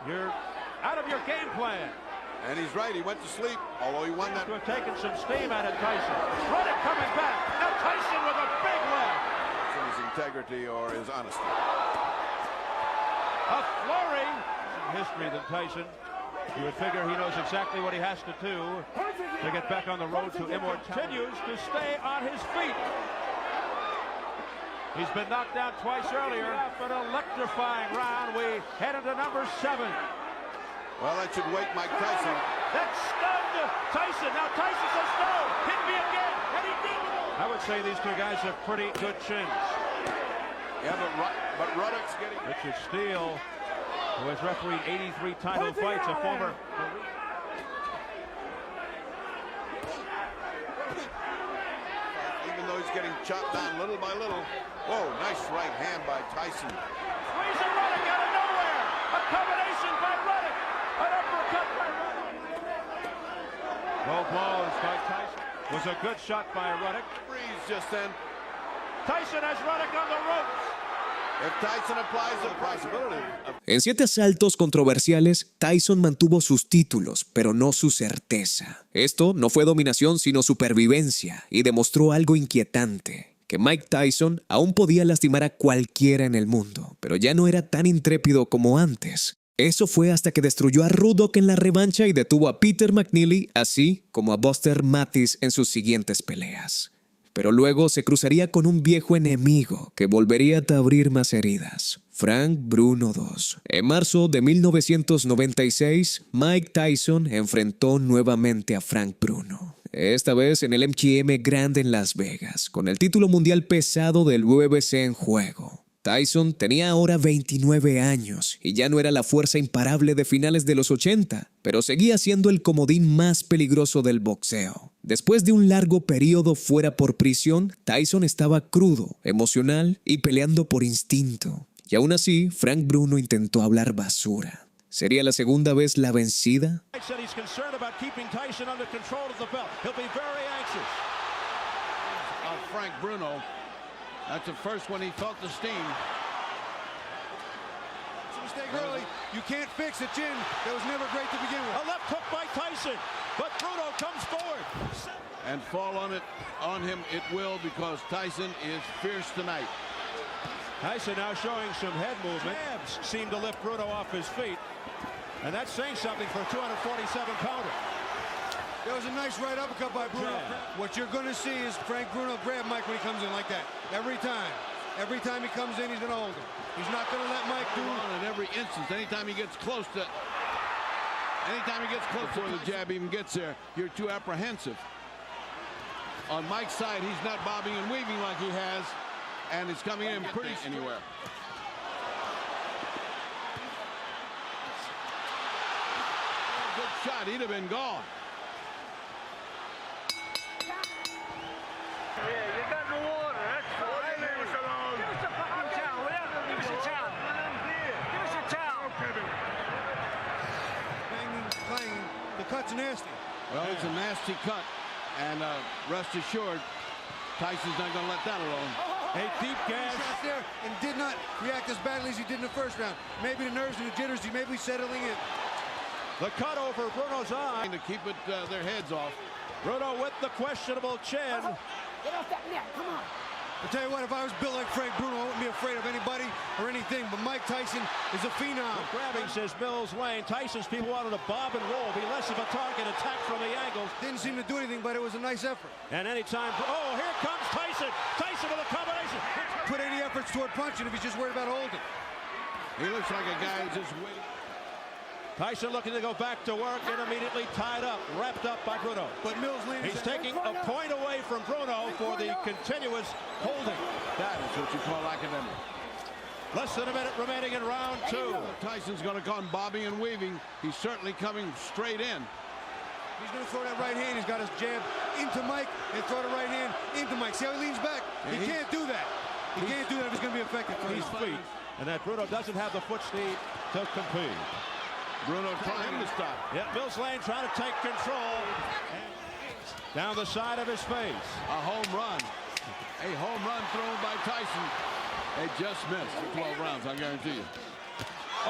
S2: you're out of your game plan.
S10: And he's right, he went to sleep, although he won that.
S2: To have taken some steam out of Tyson. Ruddock coming back. Now Tyson with a big left.
S10: It's in his integrity or his honesty.
S2: A flurry. Some history than Tyson. You would figure he knows exactly what he has to do to get back on the road to immortality. Continues to stay on his feet. He's been knocked down twice earlier. An electrifying round. We head into number 7.
S10: Well, that should wake Mike Tyson.
S2: That stunned Tyson. Now Tyson says no. Hit me again. And he did. I would say these two guys have pretty good chins.
S10: Yeah, but Ruddock's getting.
S2: Richard Steele, who has refereed 83 title fights, a former.
S10: Even though he's getting chopped down little by little. Whoa, nice right hand by Tyson.
S2: Razor Ruddock out of nowhere. A combination by Ruddock. An uppercut by Ruddock. Low blows by Tyson. Was a good shot by Ruddock.
S10: Breeze just then.
S2: Tyson has Ruddock on the ropes.
S10: If Tyson applies the possibility.
S1: En 7 asaltos controversiales, Tyson mantuvo sus títulos, pero no su certeza. Esto no fue dominación, sino supervivencia, y demostró algo inquietante, que Mike Tyson aún podía lastimar a cualquiera en el mundo, pero ya no era tan intrépido como antes. Eso fue hasta que destruyó a Ruddock en la revancha y detuvo a Peter McNeely, así como a Buster Mathis en sus siguientes peleas. Pero luego se cruzaría con un viejo enemigo que volvería a abrir más heridas, Frank Bruno II. En marzo de 1996, Mike Tyson enfrentó nuevamente a Frank Bruno. Esta vez en el MGM Grand en Las Vegas, con el título mundial pesado del UFC en juego. Tyson tenía ahora 29 años y ya no era la fuerza imparable de finales de los 80, pero seguía siendo el comodín más peligroso del boxeo. Después de un largo periodo fuera por prisión, Tyson estaba crudo, emocional y peleando por instinto. Y aún así, Frank Bruno intentó hablar basura. ¿Sería la segunda vez la vencida?
S10: Frank Bruno. That's the first one he felt the steam.
S12: It's a mistake early. You can't fix a chin that was never great to begin with.
S13: A left hook by Tyson, but Bruno comes forward.
S10: And fall on him it will, because Tyson is fierce tonight.
S13: Tyson now showing some head movement. Jabs seem to lift Bruno off his feet. And that's saying something for a 247-pounder.
S12: There was a nice right uppercut by Bruno.
S13: Yeah.
S12: What you're going to see is Frank Bruno grab Mike when he comes in like that. Every time. Every time he comes in, he's going to hold him. He's not going to let Mike do it.
S10: At every instance, anytime he gets close to before the jab even gets there, you're too apprehensive. On Mike's side, he's not bobbing and weaving like he has, and it's coming in pretty anywhere. Good shot, he'd have been gone.
S4: Yeah, you got the water, that's fine. Leave us alone. Give us a fucking towel, will you? Give us a towel. Give us a towel.
S12: Banging, clanging. The cut's nasty.
S10: Well, it's a nasty cut, and rest assured, Tyson's not going to let that alone.
S13: A deep gas.
S12: Shot there and did not react as badly as he did in the first round. Maybe the nerves and the jitters, he may be settling in.
S13: The cut over Bruno's eye.
S10: To keep it their heads off.
S13: Bruno with the questionable chin.
S4: Get off that net, come on.
S12: I'll tell you what, if I was built like Frank Bruno, I wouldn't be afraid of anybody or anything, but Mike Tyson is a phenom.
S13: Grabbing, says Mills Lane. Tyson's people wanted to bob and roll, be less of a target, attack from the angles.
S12: Didn't seem to do anything, but it was a nice effort.
S13: And anytime, oh, here comes Tyson. Tyson with a combination.
S12: Put any efforts toward punching if he's just worried about holding.
S10: He looks like a guy who's just waiting.
S13: Tyson looking to go back to work and immediately tied up, wrapped up by Bruno.
S12: But Mills Lane,
S13: he's taking a point away from Bruno for the continuous holding.
S10: That is what you call academic.
S13: Less than a minute remaining in round two.
S10: Tyson's going to come bobbing and weaving. He's certainly coming straight in.
S12: He's going to throw that right hand. He's got his jab into Mike and throw the right hand into Mike. See how he leans back? He can't do that. He can't do that if it's going to be effective for his
S13: feet. And that Bruno doesn't have the foot speed to compete.
S10: Bruno trying to stop.
S13: Yeah, Mills Lane trying to take control. And down the side of his face.
S10: A home run. A home run thrown by Tyson. It just missed for 12 rounds, I guarantee you.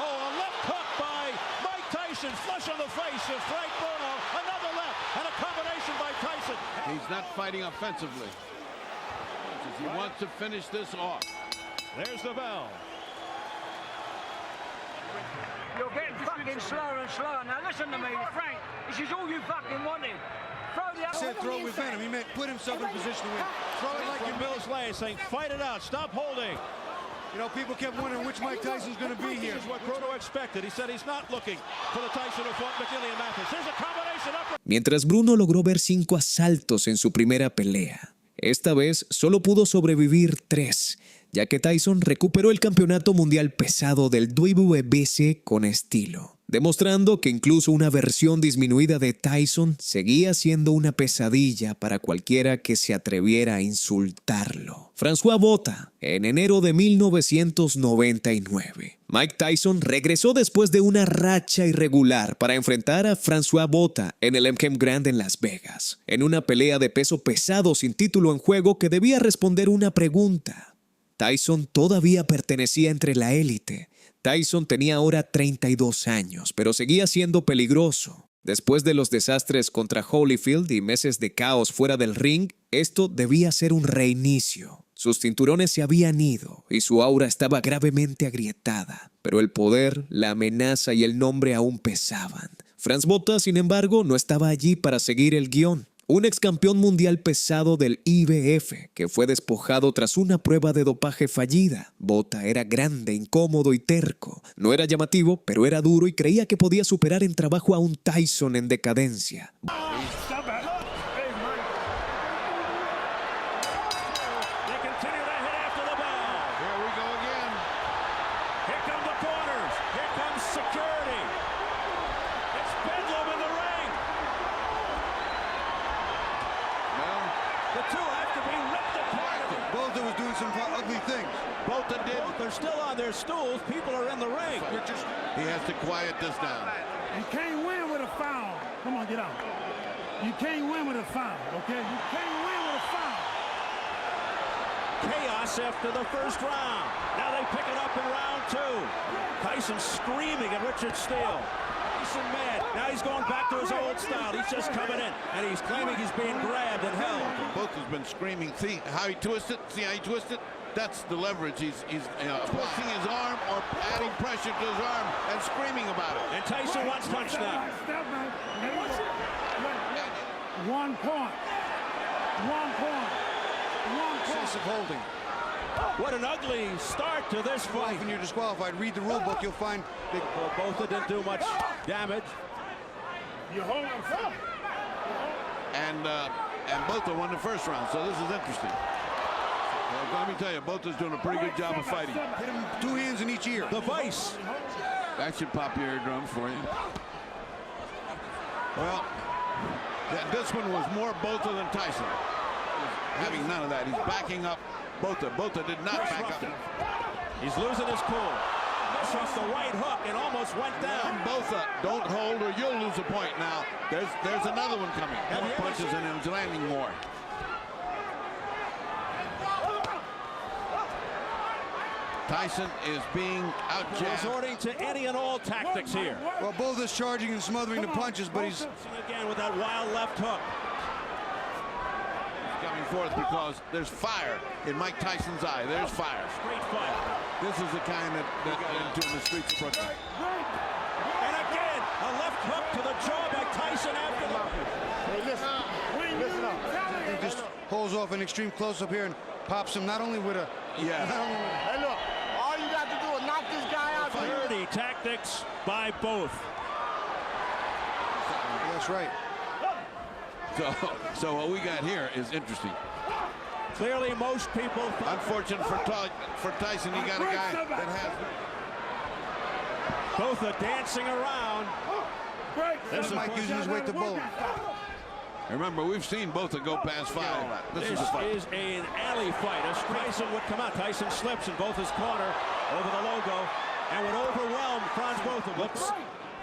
S13: Oh, a left hook by Mike Tyson. Flush on the face of Frank Bruno. Another left and a combination by Tyson.
S10: He's not fighting offensively. He wants to finish this off.
S13: There's the bell.
S4: You're getting fucking slower and slower. Now listen to me, Frank. This is all you fucking wanted. Throw the other.
S12: Said throw with venom. He meant put himself in position to win. Throw it like
S13: From Mills Lane saying fight it out. Stop holding.
S12: You know, people kept wondering which Mike Tyson's going to be here.
S13: This is what Bruno expected. He said he's not looking for the Tyson who fought McGillian Mathis. Here's a combination upper.
S1: Mientras Bruno logró ver 5 asaltos en su primera pelea, esta vez solo pudo sobrevivir 3, ya que Tyson recuperó el campeonato mundial pesado del WBC con estilo, demostrando que incluso una versión disminuida de Tyson seguía siendo una pesadilla para cualquiera que se atreviera a insultarlo. François Botha, en enero de 1999. Mike Tyson regresó después de una racha irregular para enfrentar a François Botha en el MGM Grand en Las Vegas, en una pelea de peso pesado sin título en juego que debía responder una pregunta. Tyson todavía pertenecía entre la élite. Tyson tenía ahora 32 años, pero seguía siendo peligroso. Después de los desastres contra Holyfield y meses de caos fuera del ring, esto debía ser un reinicio. Sus cinturones se habían ido y su aura estaba gravemente agrietada, pero el poder, la amenaza y el nombre aún pesaban. Franz Botha, sin embargo, no estaba allí para seguir el guión. Un ex campeón mundial pesado del IBF que fue despojado tras una prueba de dopaje fallida. Botha era grande, incómodo y terco. No era llamativo, pero era duro y creía que podía superar en trabajo a un Tyson en decadencia.
S13: They're still on their stools. People are in the ring.
S10: He has to quiet this down.
S2: You can't win with a foul. Come on, get out. You can't win with a foul, okay? You can't win with a foul.
S13: chaos after the first round. Now they pick it up in round 2. Tyson screaming at Richard Steele. Tyson mad. Now he's going back to his old style. He's just coming in, and he's claiming he's being grabbed and held.
S10: Both has been screaming. See how he twisted? See how he twisted? That's the leverage. He's twisting his arm or adding pressure to his arm and screaming about it.
S13: And Tyson wants touch now.
S4: 1 point. 1 point. 1 point.
S12: Excessive holding.
S13: What an ugly start to this fight.
S12: When you're disqualified, read the rule book. You'll find that
S13: both didn't do much damage.
S4: You hold him.
S10: And both won the first round, so this is interesting. Well, let me tell you, both is doing a pretty good job of fighting.
S12: hit him 2 hands in each ear.
S13: The vice.
S10: That should pop your eardrums for you. Well, this one was more Botha than Tyson. Having none of that. He's backing up Botha. Botha did not back up.
S13: He's losing his cool. Misses the right hook and almost went down.
S10: Botha, don't hold or you'll lose a point now. There's another one coming. More punches and he's landing more. Tyson is being out-jabbed.
S13: Resorting to any and all tactics here.
S12: Well, both is charging and smothering the punches, but he's
S13: again with that wild left hook.
S10: Coming forth because there's fire in Mike Tyson's eye. There's fire.
S13: Straight fire.
S10: This is the kind that into the streets of Brooklyn.
S13: And again, a left hook to the jaw by Tyson after the...
S8: Hey, listen up.
S12: he just pulls off an extreme close-up here and pops him not only with a...
S8: Hey, look. All you got to do is knock this guy out.
S13: Dirty tactics by both.
S12: That's right.
S10: So what we got here is interesting.
S13: Clearly, most people...
S10: Unfortunate for Tyson, he got a guy that has...
S13: Both are dancing around.
S12: This is Mike using his weight to bowl.
S10: Remember, we've seen both go past 5.
S13: This is an alley fight. As Tyson would come out, Tyson slips in both his corner over the logo and would overwhelm Franz Botha. Looks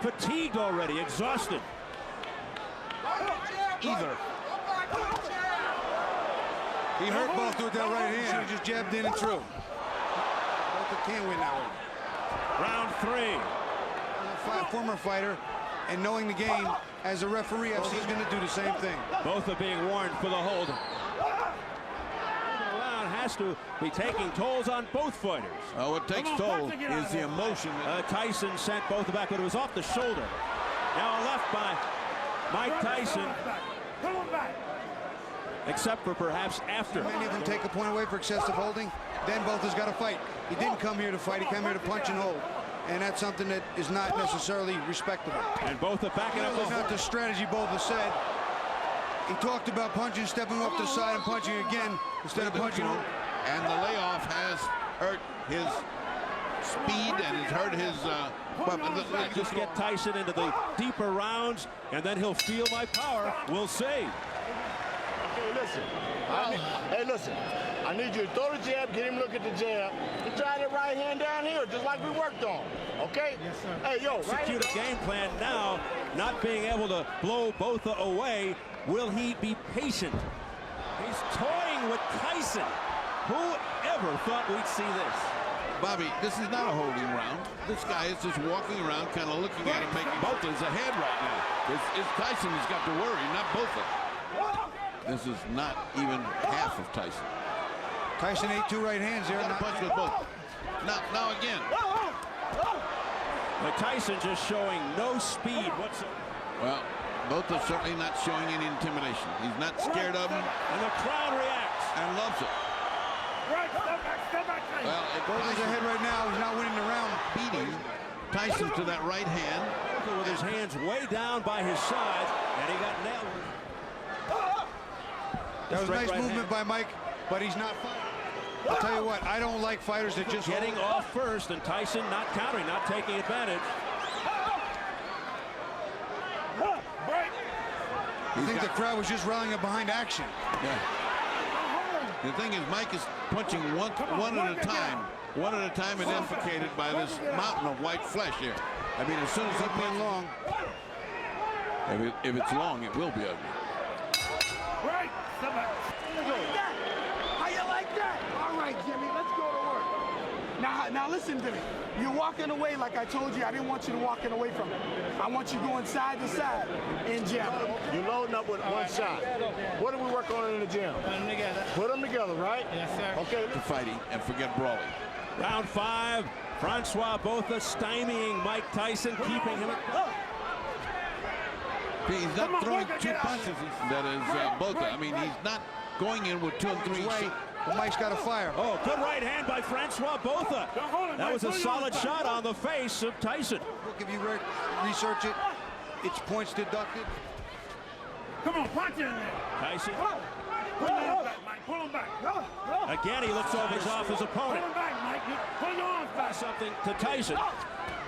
S13: fatigued already, exhausted.
S10: Either.
S12: He hurt Botha with that right hand. He just jabbed in and through. Botha can't win that one.
S13: Round 3.
S12: Former fighter, and knowing the game, as a referee, I see he's going to do the same thing.
S13: Both are being warned for the hold. The round has to be taking tolls on both fighters.
S10: What takes toll is the emotion.
S13: Tyson sent both back, but it was off the shoulder. Now a left by Mike Tyson. Except for perhaps after.
S12: Many of them take a point away for excessive holding. Then both has got to fight. He didn't come here to fight. He came here to punch and hold. And that's something that is not necessarily respectable.
S13: And both are backing up.
S12: That's not the strategy both has said. He talked about punching, stepping up to the side and punching again instead of punching home.
S10: And the layoff has hurt his speed and has hurt his...
S13: just get Tyson into the deeper rounds, and then he'll feel my power. We'll see.
S8: Okay, listen. Hey, listen. I need you to throw the jab, get him look at the jab. He tried that right hand down here, just like we worked on. Okay? Yes, sir. Hey, yo,
S13: execute a game plan now, not being able to blow Botha away. Will he be patient? He's toying with Tyson. Who ever thought we'd see this?
S10: Bobby, this is not a holding round. This guy is just walking around, kind of looking at him, making Botha's ahead right now. It's Tyson who's got to worry, not Botha. This is not even half of Tyson.
S12: Tyson ate 2 right hands there.
S10: Punch with both. Now again.
S13: But Tyson just showing no speed whatsoever.
S10: Well, Botha's certainly not showing any intimidation. He's not scared of him.
S13: And the crowd reacts.
S10: And loves it. Well,
S12: Botha's ahead right now. He's not winning the round.
S10: Beating Tyson to that right hand.
S13: With his hands way down by his side, and he got nailed.
S12: That was a nice movement by Mike, but he's not fighting. I'll tell you what, I don't like fighters that just
S13: getting off first, and Tyson not countering, not taking advantage.
S12: I think the crowd was just rallying up behind action.
S10: Yeah. The thing is, Mike is punching one at a time. One at a time and implicated by this mountain of white flesh here. I mean, as soon as he punches long, if it's long, it will be ugly.
S4: How you like that? All Now listen to me. You're walking away like I told you. I didn't want you to walking away from it. I want you going side to side in gym.
S8: You're loading up with one shot. What do we work on in the gym? Put them together. Put them together, right? Yes, sir. Okay.
S10: To fighting and forget brawling.
S13: Round 5. Francois Botha stymieing Mike Tyson, keeping him at...
S10: He's not throwing 2 punches. That is Botha. I mean, he's not going in with 2 and 3 shots.
S12: But Mike's got to fire.
S13: Oh, good right hand by Francois Botha. That was a solid shot on the face of Tyson.
S12: Look, if you research it, it's points deducted.
S2: Come on, punch in there.
S13: Tyson.
S2: Pull him back, Mike. Pull him back.
S13: Again, he looks over off his opponent.
S2: Pull him back, Mike. Pull your arms back.
S13: Something to Tyson.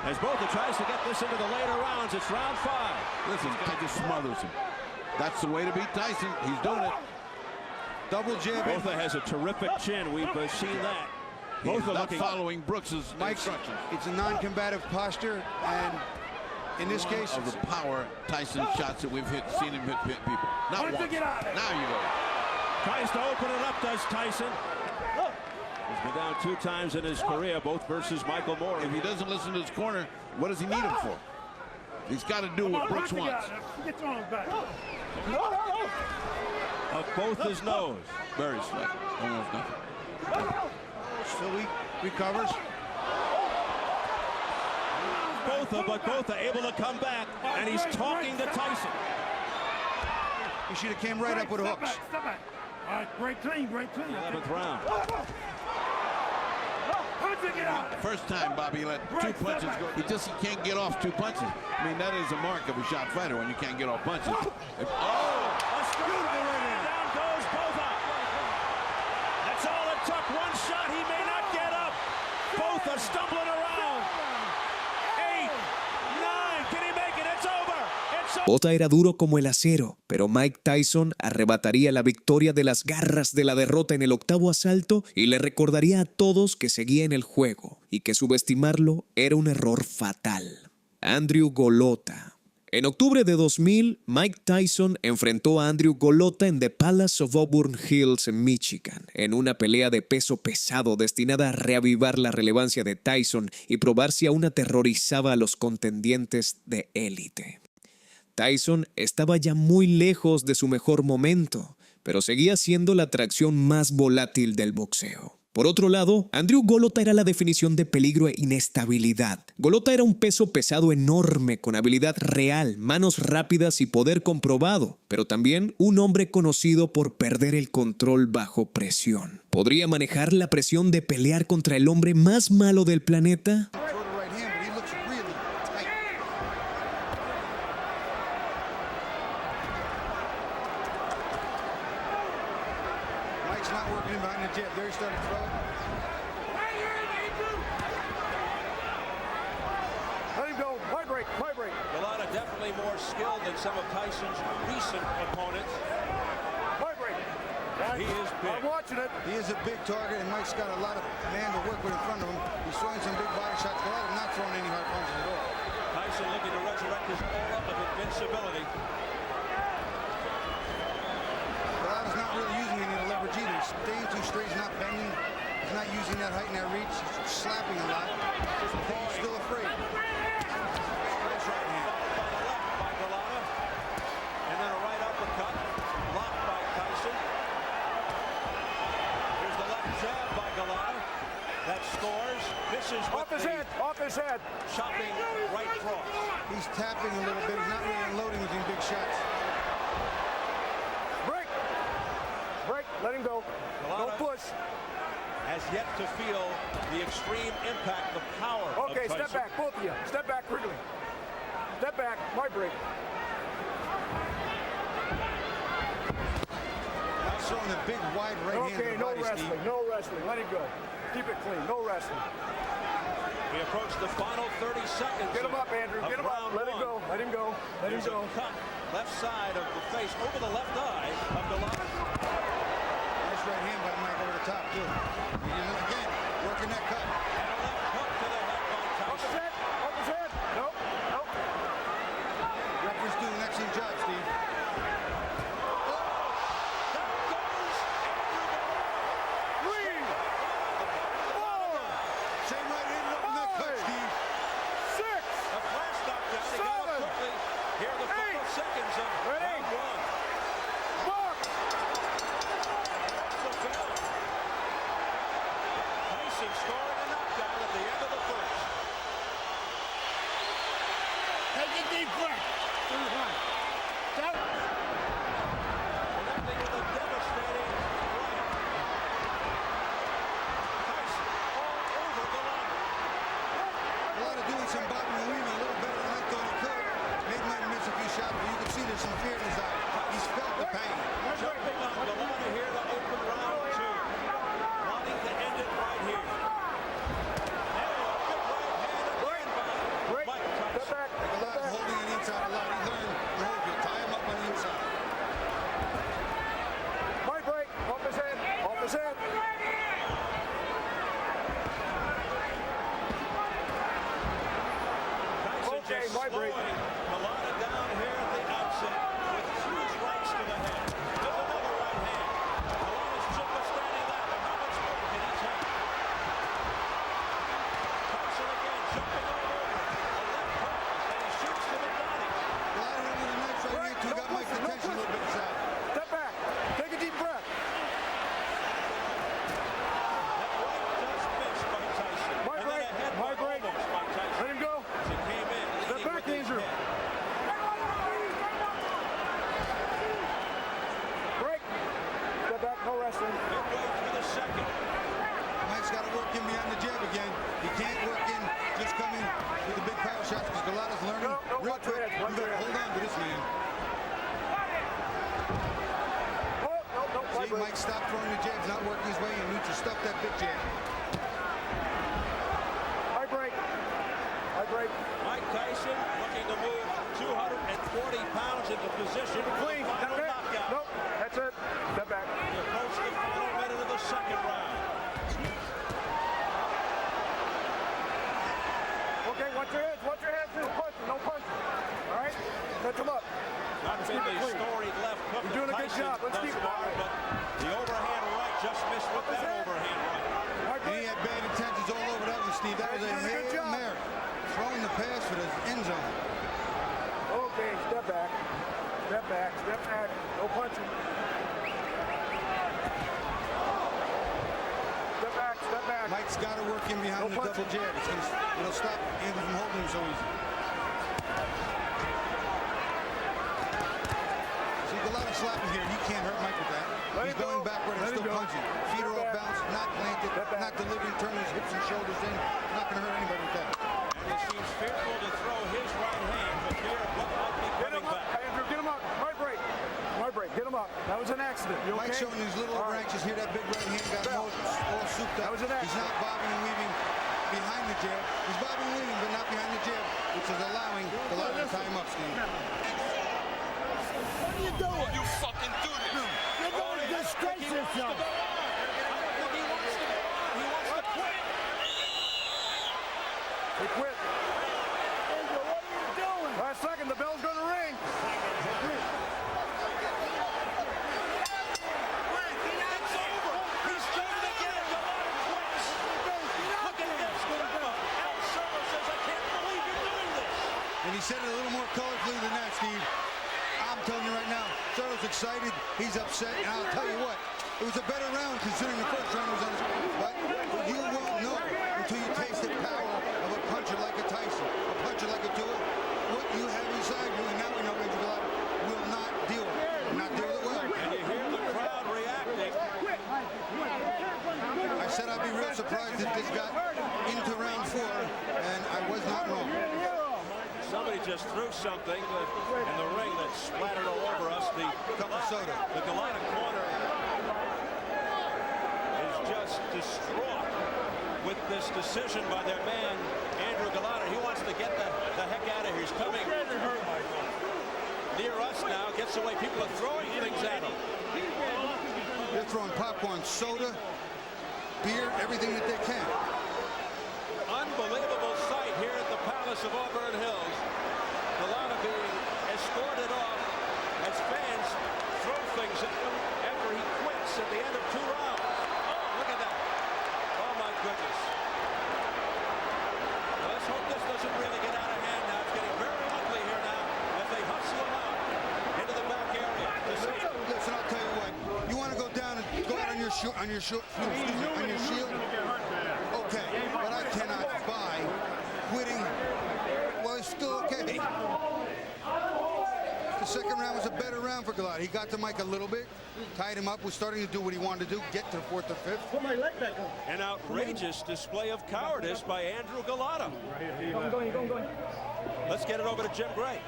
S13: As Botha tries to get this into the later rounds, it's round 5.
S10: Listen, guy just smothers him. That's the way to beat Tyson. He's doing it.
S12: Double jab.
S13: Botha has a terrific chin. We've seen that.
S10: Botha not following Brooks's instructions.
S12: It's a non-combative posture, and in this case,
S10: of the power Tyson shots that we've seen him hit people. Not once. Now you go.
S13: Tries to open it up, does Tyson. He's been down 2 times in his career, both versus Michael Moore.
S10: If he doesn't listen to his corner, what does he need him for? He's got to do what Brooks wants.
S2: Get your arms back.
S13: Of both his nose.
S10: Very slight. Almost nothing.
S12: Still he recovers.
S13: But Botha able to come back, and he's talking to Tyson.
S12: He should have came right up with hooks.
S2: Step back. All right, great clean.
S13: 11th round.
S10: First time Bobby let 2 punches go. He can't get off 2 punches. I mean, that is a mark of a shot fighter when you can't get off punches.
S13: Down goes Botha. That's all it took. 1 shot. He may not get up. Botha stumbling around. 8, 9. Can he make it? It's over.
S1: Botha era duro como el acero, pero Mike Tyson arrebataría la victoria de las garras de la derrota en el 8º asalto y le recordaría a todos que seguía en el juego y que subestimarlo era un error fatal. Andrew Golota. En octubre de 2000, Mike Tyson enfrentó a Andrew Golota en The Palace of Auburn Hills, en Michigan, en una pelea de peso pesado destinada a reavivar la relevancia de Tyson y probar si aún aterrorizaba a los contendientes de élite. Tyson estaba ya muy lejos de su mejor momento, pero seguía siendo la atracción más volátil del boxeo. Por otro lado, Andrew Golota era la definición de peligro e inestabilidad. Golota era un peso pesado enorme, con habilidad real, manos rápidas y poder comprobado, pero también un hombre conocido por perder el control bajo presión. ¿Podría manejar la presión de pelear contra el hombre más malo del planeta?
S13: Golota definitely more skilled than some of Tyson's recent opponents. He is big.
S2: I'm watching it.
S12: He is a big target, and Mike's got a lot of man to work with in front of him. He's throwing some big body shots. Golota not throwing any hard punches at all.
S13: Tyson looking to resurrect his aura of invincibility.
S12: Golota's not really using any of the leverage either. He's staying too straight. He's not bending. He's not using that height and that reach. He's slapping a lot. He's still afraid.
S2: Off his head.
S13: Chopping right cross.
S12: He's tapping a little bit. He's not really unloading with these big shots.
S2: Break. Let him go. Don't push.
S13: Has yet to feel the extreme impact, the power of Tyson.
S2: Step back, both of you. Step back quickly. Step back. My break.
S12: That's throwing a big wide right hand.
S2: Okay, no wrestling. No wrestling. Let him go. Keep it clean. No wrestling.
S13: We approach the final 30 seconds.
S2: Get him up, Andrew. Get him up. Let him go. Let him go. Let him go.
S13: Cut left side of the face over the left eye of Golota.
S12: Nice right hand by Mike over the top, too. Again, working that cut.
S13: And a left hook to the head by Tyson.
S2: Off his head. Nope.
S12: Referee's doing an excellent job, Steve. Mike stop throwing the jabs, not working his way, and needs to stuff that big jab.
S2: High break. High break.
S13: Mike Tyson looking to move 240 pounds into position for the final knockout.
S2: Nope, that's it. Step back.
S13: We approach the final minute of the second round.
S2: Okay, watch your heads. Watch your heads. No punching. No punching. All right? Touch him up.
S13: Not been the storied left hook.
S2: You're doing a good
S13: Tyson
S2: job. Let's keep it
S13: far,
S2: going.
S13: but the overhand right just missed with that overhand right.
S12: And he had bad intentions all over that one, Steve. That was a Hail Mary. Throwing the pass for the end zone.
S2: Okay, step back. Step back. Step back. No punching. Step back. Step back.
S12: Mike's got to work in behind the double jab. It'll stop Andrew from holding him so easy. See, a lot of slapping here. He can't hurt Mike with that. He's going backward and still punching. Feet are off balance, not planted, not delivering, turning his hips and shoulders in. Not going to hurt anybody with that.
S13: And he seems fearful to throw his right hand, but fear of what might be coming back.
S2: Andrew, get him up. Right break. Right break. Get him up. That was an accident. You okay?
S12: Mike's showing these little over anxious here. That big right hand got him all souped up.
S2: That was an accident.
S12: He's not bobbing and weaving behind the jab. He's bobbing and weaving, but not behind the jab, which is allowing the lot to tie him up, Steve.
S4: What are you doing? You fucking do this. You're going to disgrace yourself.
S2: He quit.
S4: Andrew, what are you doing?
S2: Last second, the bell's going to ring.
S13: It's over. He's done it again. Look at this. Al Serra says, I can't believe you're doing this.
S12: And he said it a little more colorfully than that, Steve. I'm telling you right now, Serra's excited. He's upset. And I'll tell you what, it was a better round considering the first round was on his. But you won't know until you taste the power of a puncher like a Tyson, a puncher like a Tua. What you have inside you, and now we know Andrew Galata will not deal with it. Will not deal with it well.
S13: And you hear the crowd reacting.
S12: I said I'd be real surprised if this got into round 4, and I was not wrong.
S13: Somebody just threw something in the ring that splattered all over us. The
S12: cup of soda.
S13: The Galata corner is just distraught with this decision by their man, Andrew Galata. He wants to get the heck out of here. He's coming near us now. Gets away. People are throwing things at him.
S12: They're throwing popcorn, soda, beer, everything that they can.
S13: Unbelievable sight here at the Palace of Auburn Hills. Galata being escorted off as fans throw things at him after he quits at the end of 2 rounds. Oh, look at that. Oh, my goodness. Well, let's hope this doesn't really get out of hand now. It's getting very ugly here now as they hustle him out into the back area.
S12: Listen, I'll tell you what. You want to go down and go out on your shield? Okay, but I cannot buy quitting. Well, it's still okay. The second round was a better round for Galata. He got to Mike a little bit, tied him up, was starting to do what he wanted to do, get to the 4th or 5th.
S4: Put my leg back on.
S13: An outrageous display of cowardice by Andrew Galata.
S4: Going.
S13: Let's get it over to Jim Gray.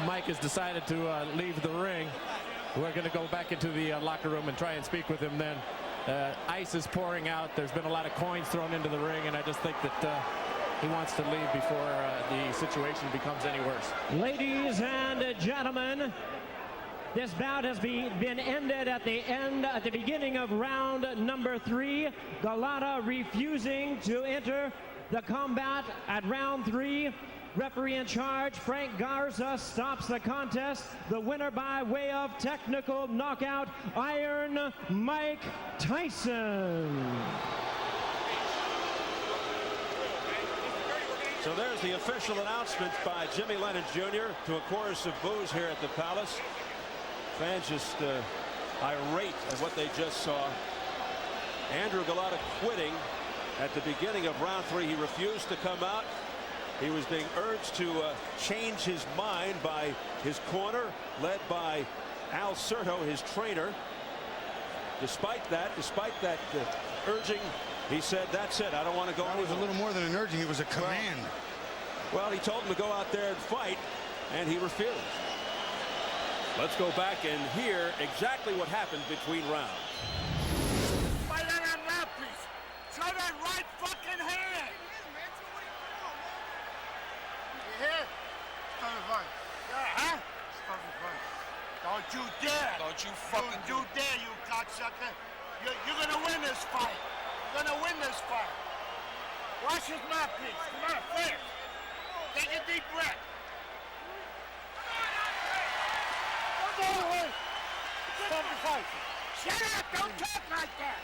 S14: Mike has decided to leave the ring. We're going to go back into the locker room and try and speak with him then. Ice is pouring out. There's been a lot of coins thrown into the ring, and I just think that he wants to leave before the situation becomes any worse.
S15: Ladies and gentlemen, this bout has been ended at the beginning of round number 3. Galata refusing to enter the combat at round 3. Referee in charge, Frank Garza, stops the contest. The winner by way of technical knockout, Iron Mike Tyson.
S13: So there's the official announcement by Jimmy Lennon Jr. to a chorus of boos here at the Palace. Fans just irate at what they just saw. Andrew Galata quitting at the beginning of round 3. He refused to come out. He was being urged to change his mind by his corner, led by Al Serra, his trainer. Despite that urging, he said, that's it, I don't want to go.
S12: That was a little more than an urging, it was a command.
S13: Well, he told him to go out there and fight, and he refused. Let's go back and hear exactly what happened between rounds.
S4: Fight on that mouthpiece. Show that right fucking hand. You hear? Stop the fight. Yeah, huh? Stop the fight. Don't you dare. Don't you fucking do dare, you cocksucker. You're gonna win this fight. You're gonna win this fight. Watch his mouthpiece. Come on, fast. Take a deep breath. Stop the fight. Shut up! Don't talk like that!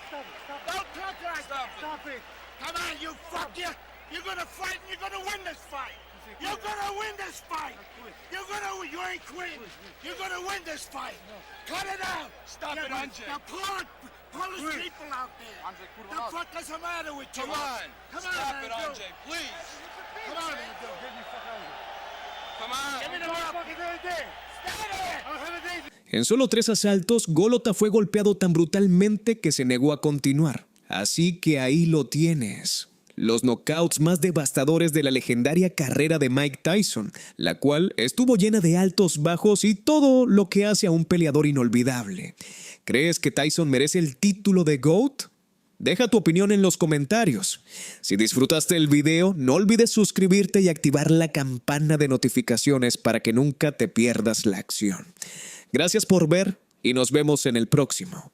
S4: Stop it, stop it. Don't talk like that! Stop it! Come on, you fuck you! You're gonna fight and you're gonna win this fight! You're gonna win this fight! You ain't quitting! You're gonna win this fight! Cut it out! Stop it, Andre! Now pull his people out there! The fuck is the matter with you? Come on! Stop it, Andre, please! Come on, Andrew! Get me fuck out of here! Come on! Give me the motherfucking idea! Stop it! I'll have a day!
S1: En solo 3 asaltos, Golota fue golpeado tan brutalmente que se negó a continuar. Así que ahí lo tienes. Los knockouts más devastadores de la legendaria carrera de Mike Tyson, la cual estuvo llena de altos, bajos y todo lo que hace a un peleador inolvidable. ¿Crees que Tyson merece el título de GOAT? Deja tu opinión en los comentarios. Si disfrutaste el video, no olvides suscribirte y activar la campana de notificaciones para que nunca te pierdas la acción. Gracias por ver y nos vemos en el próximo.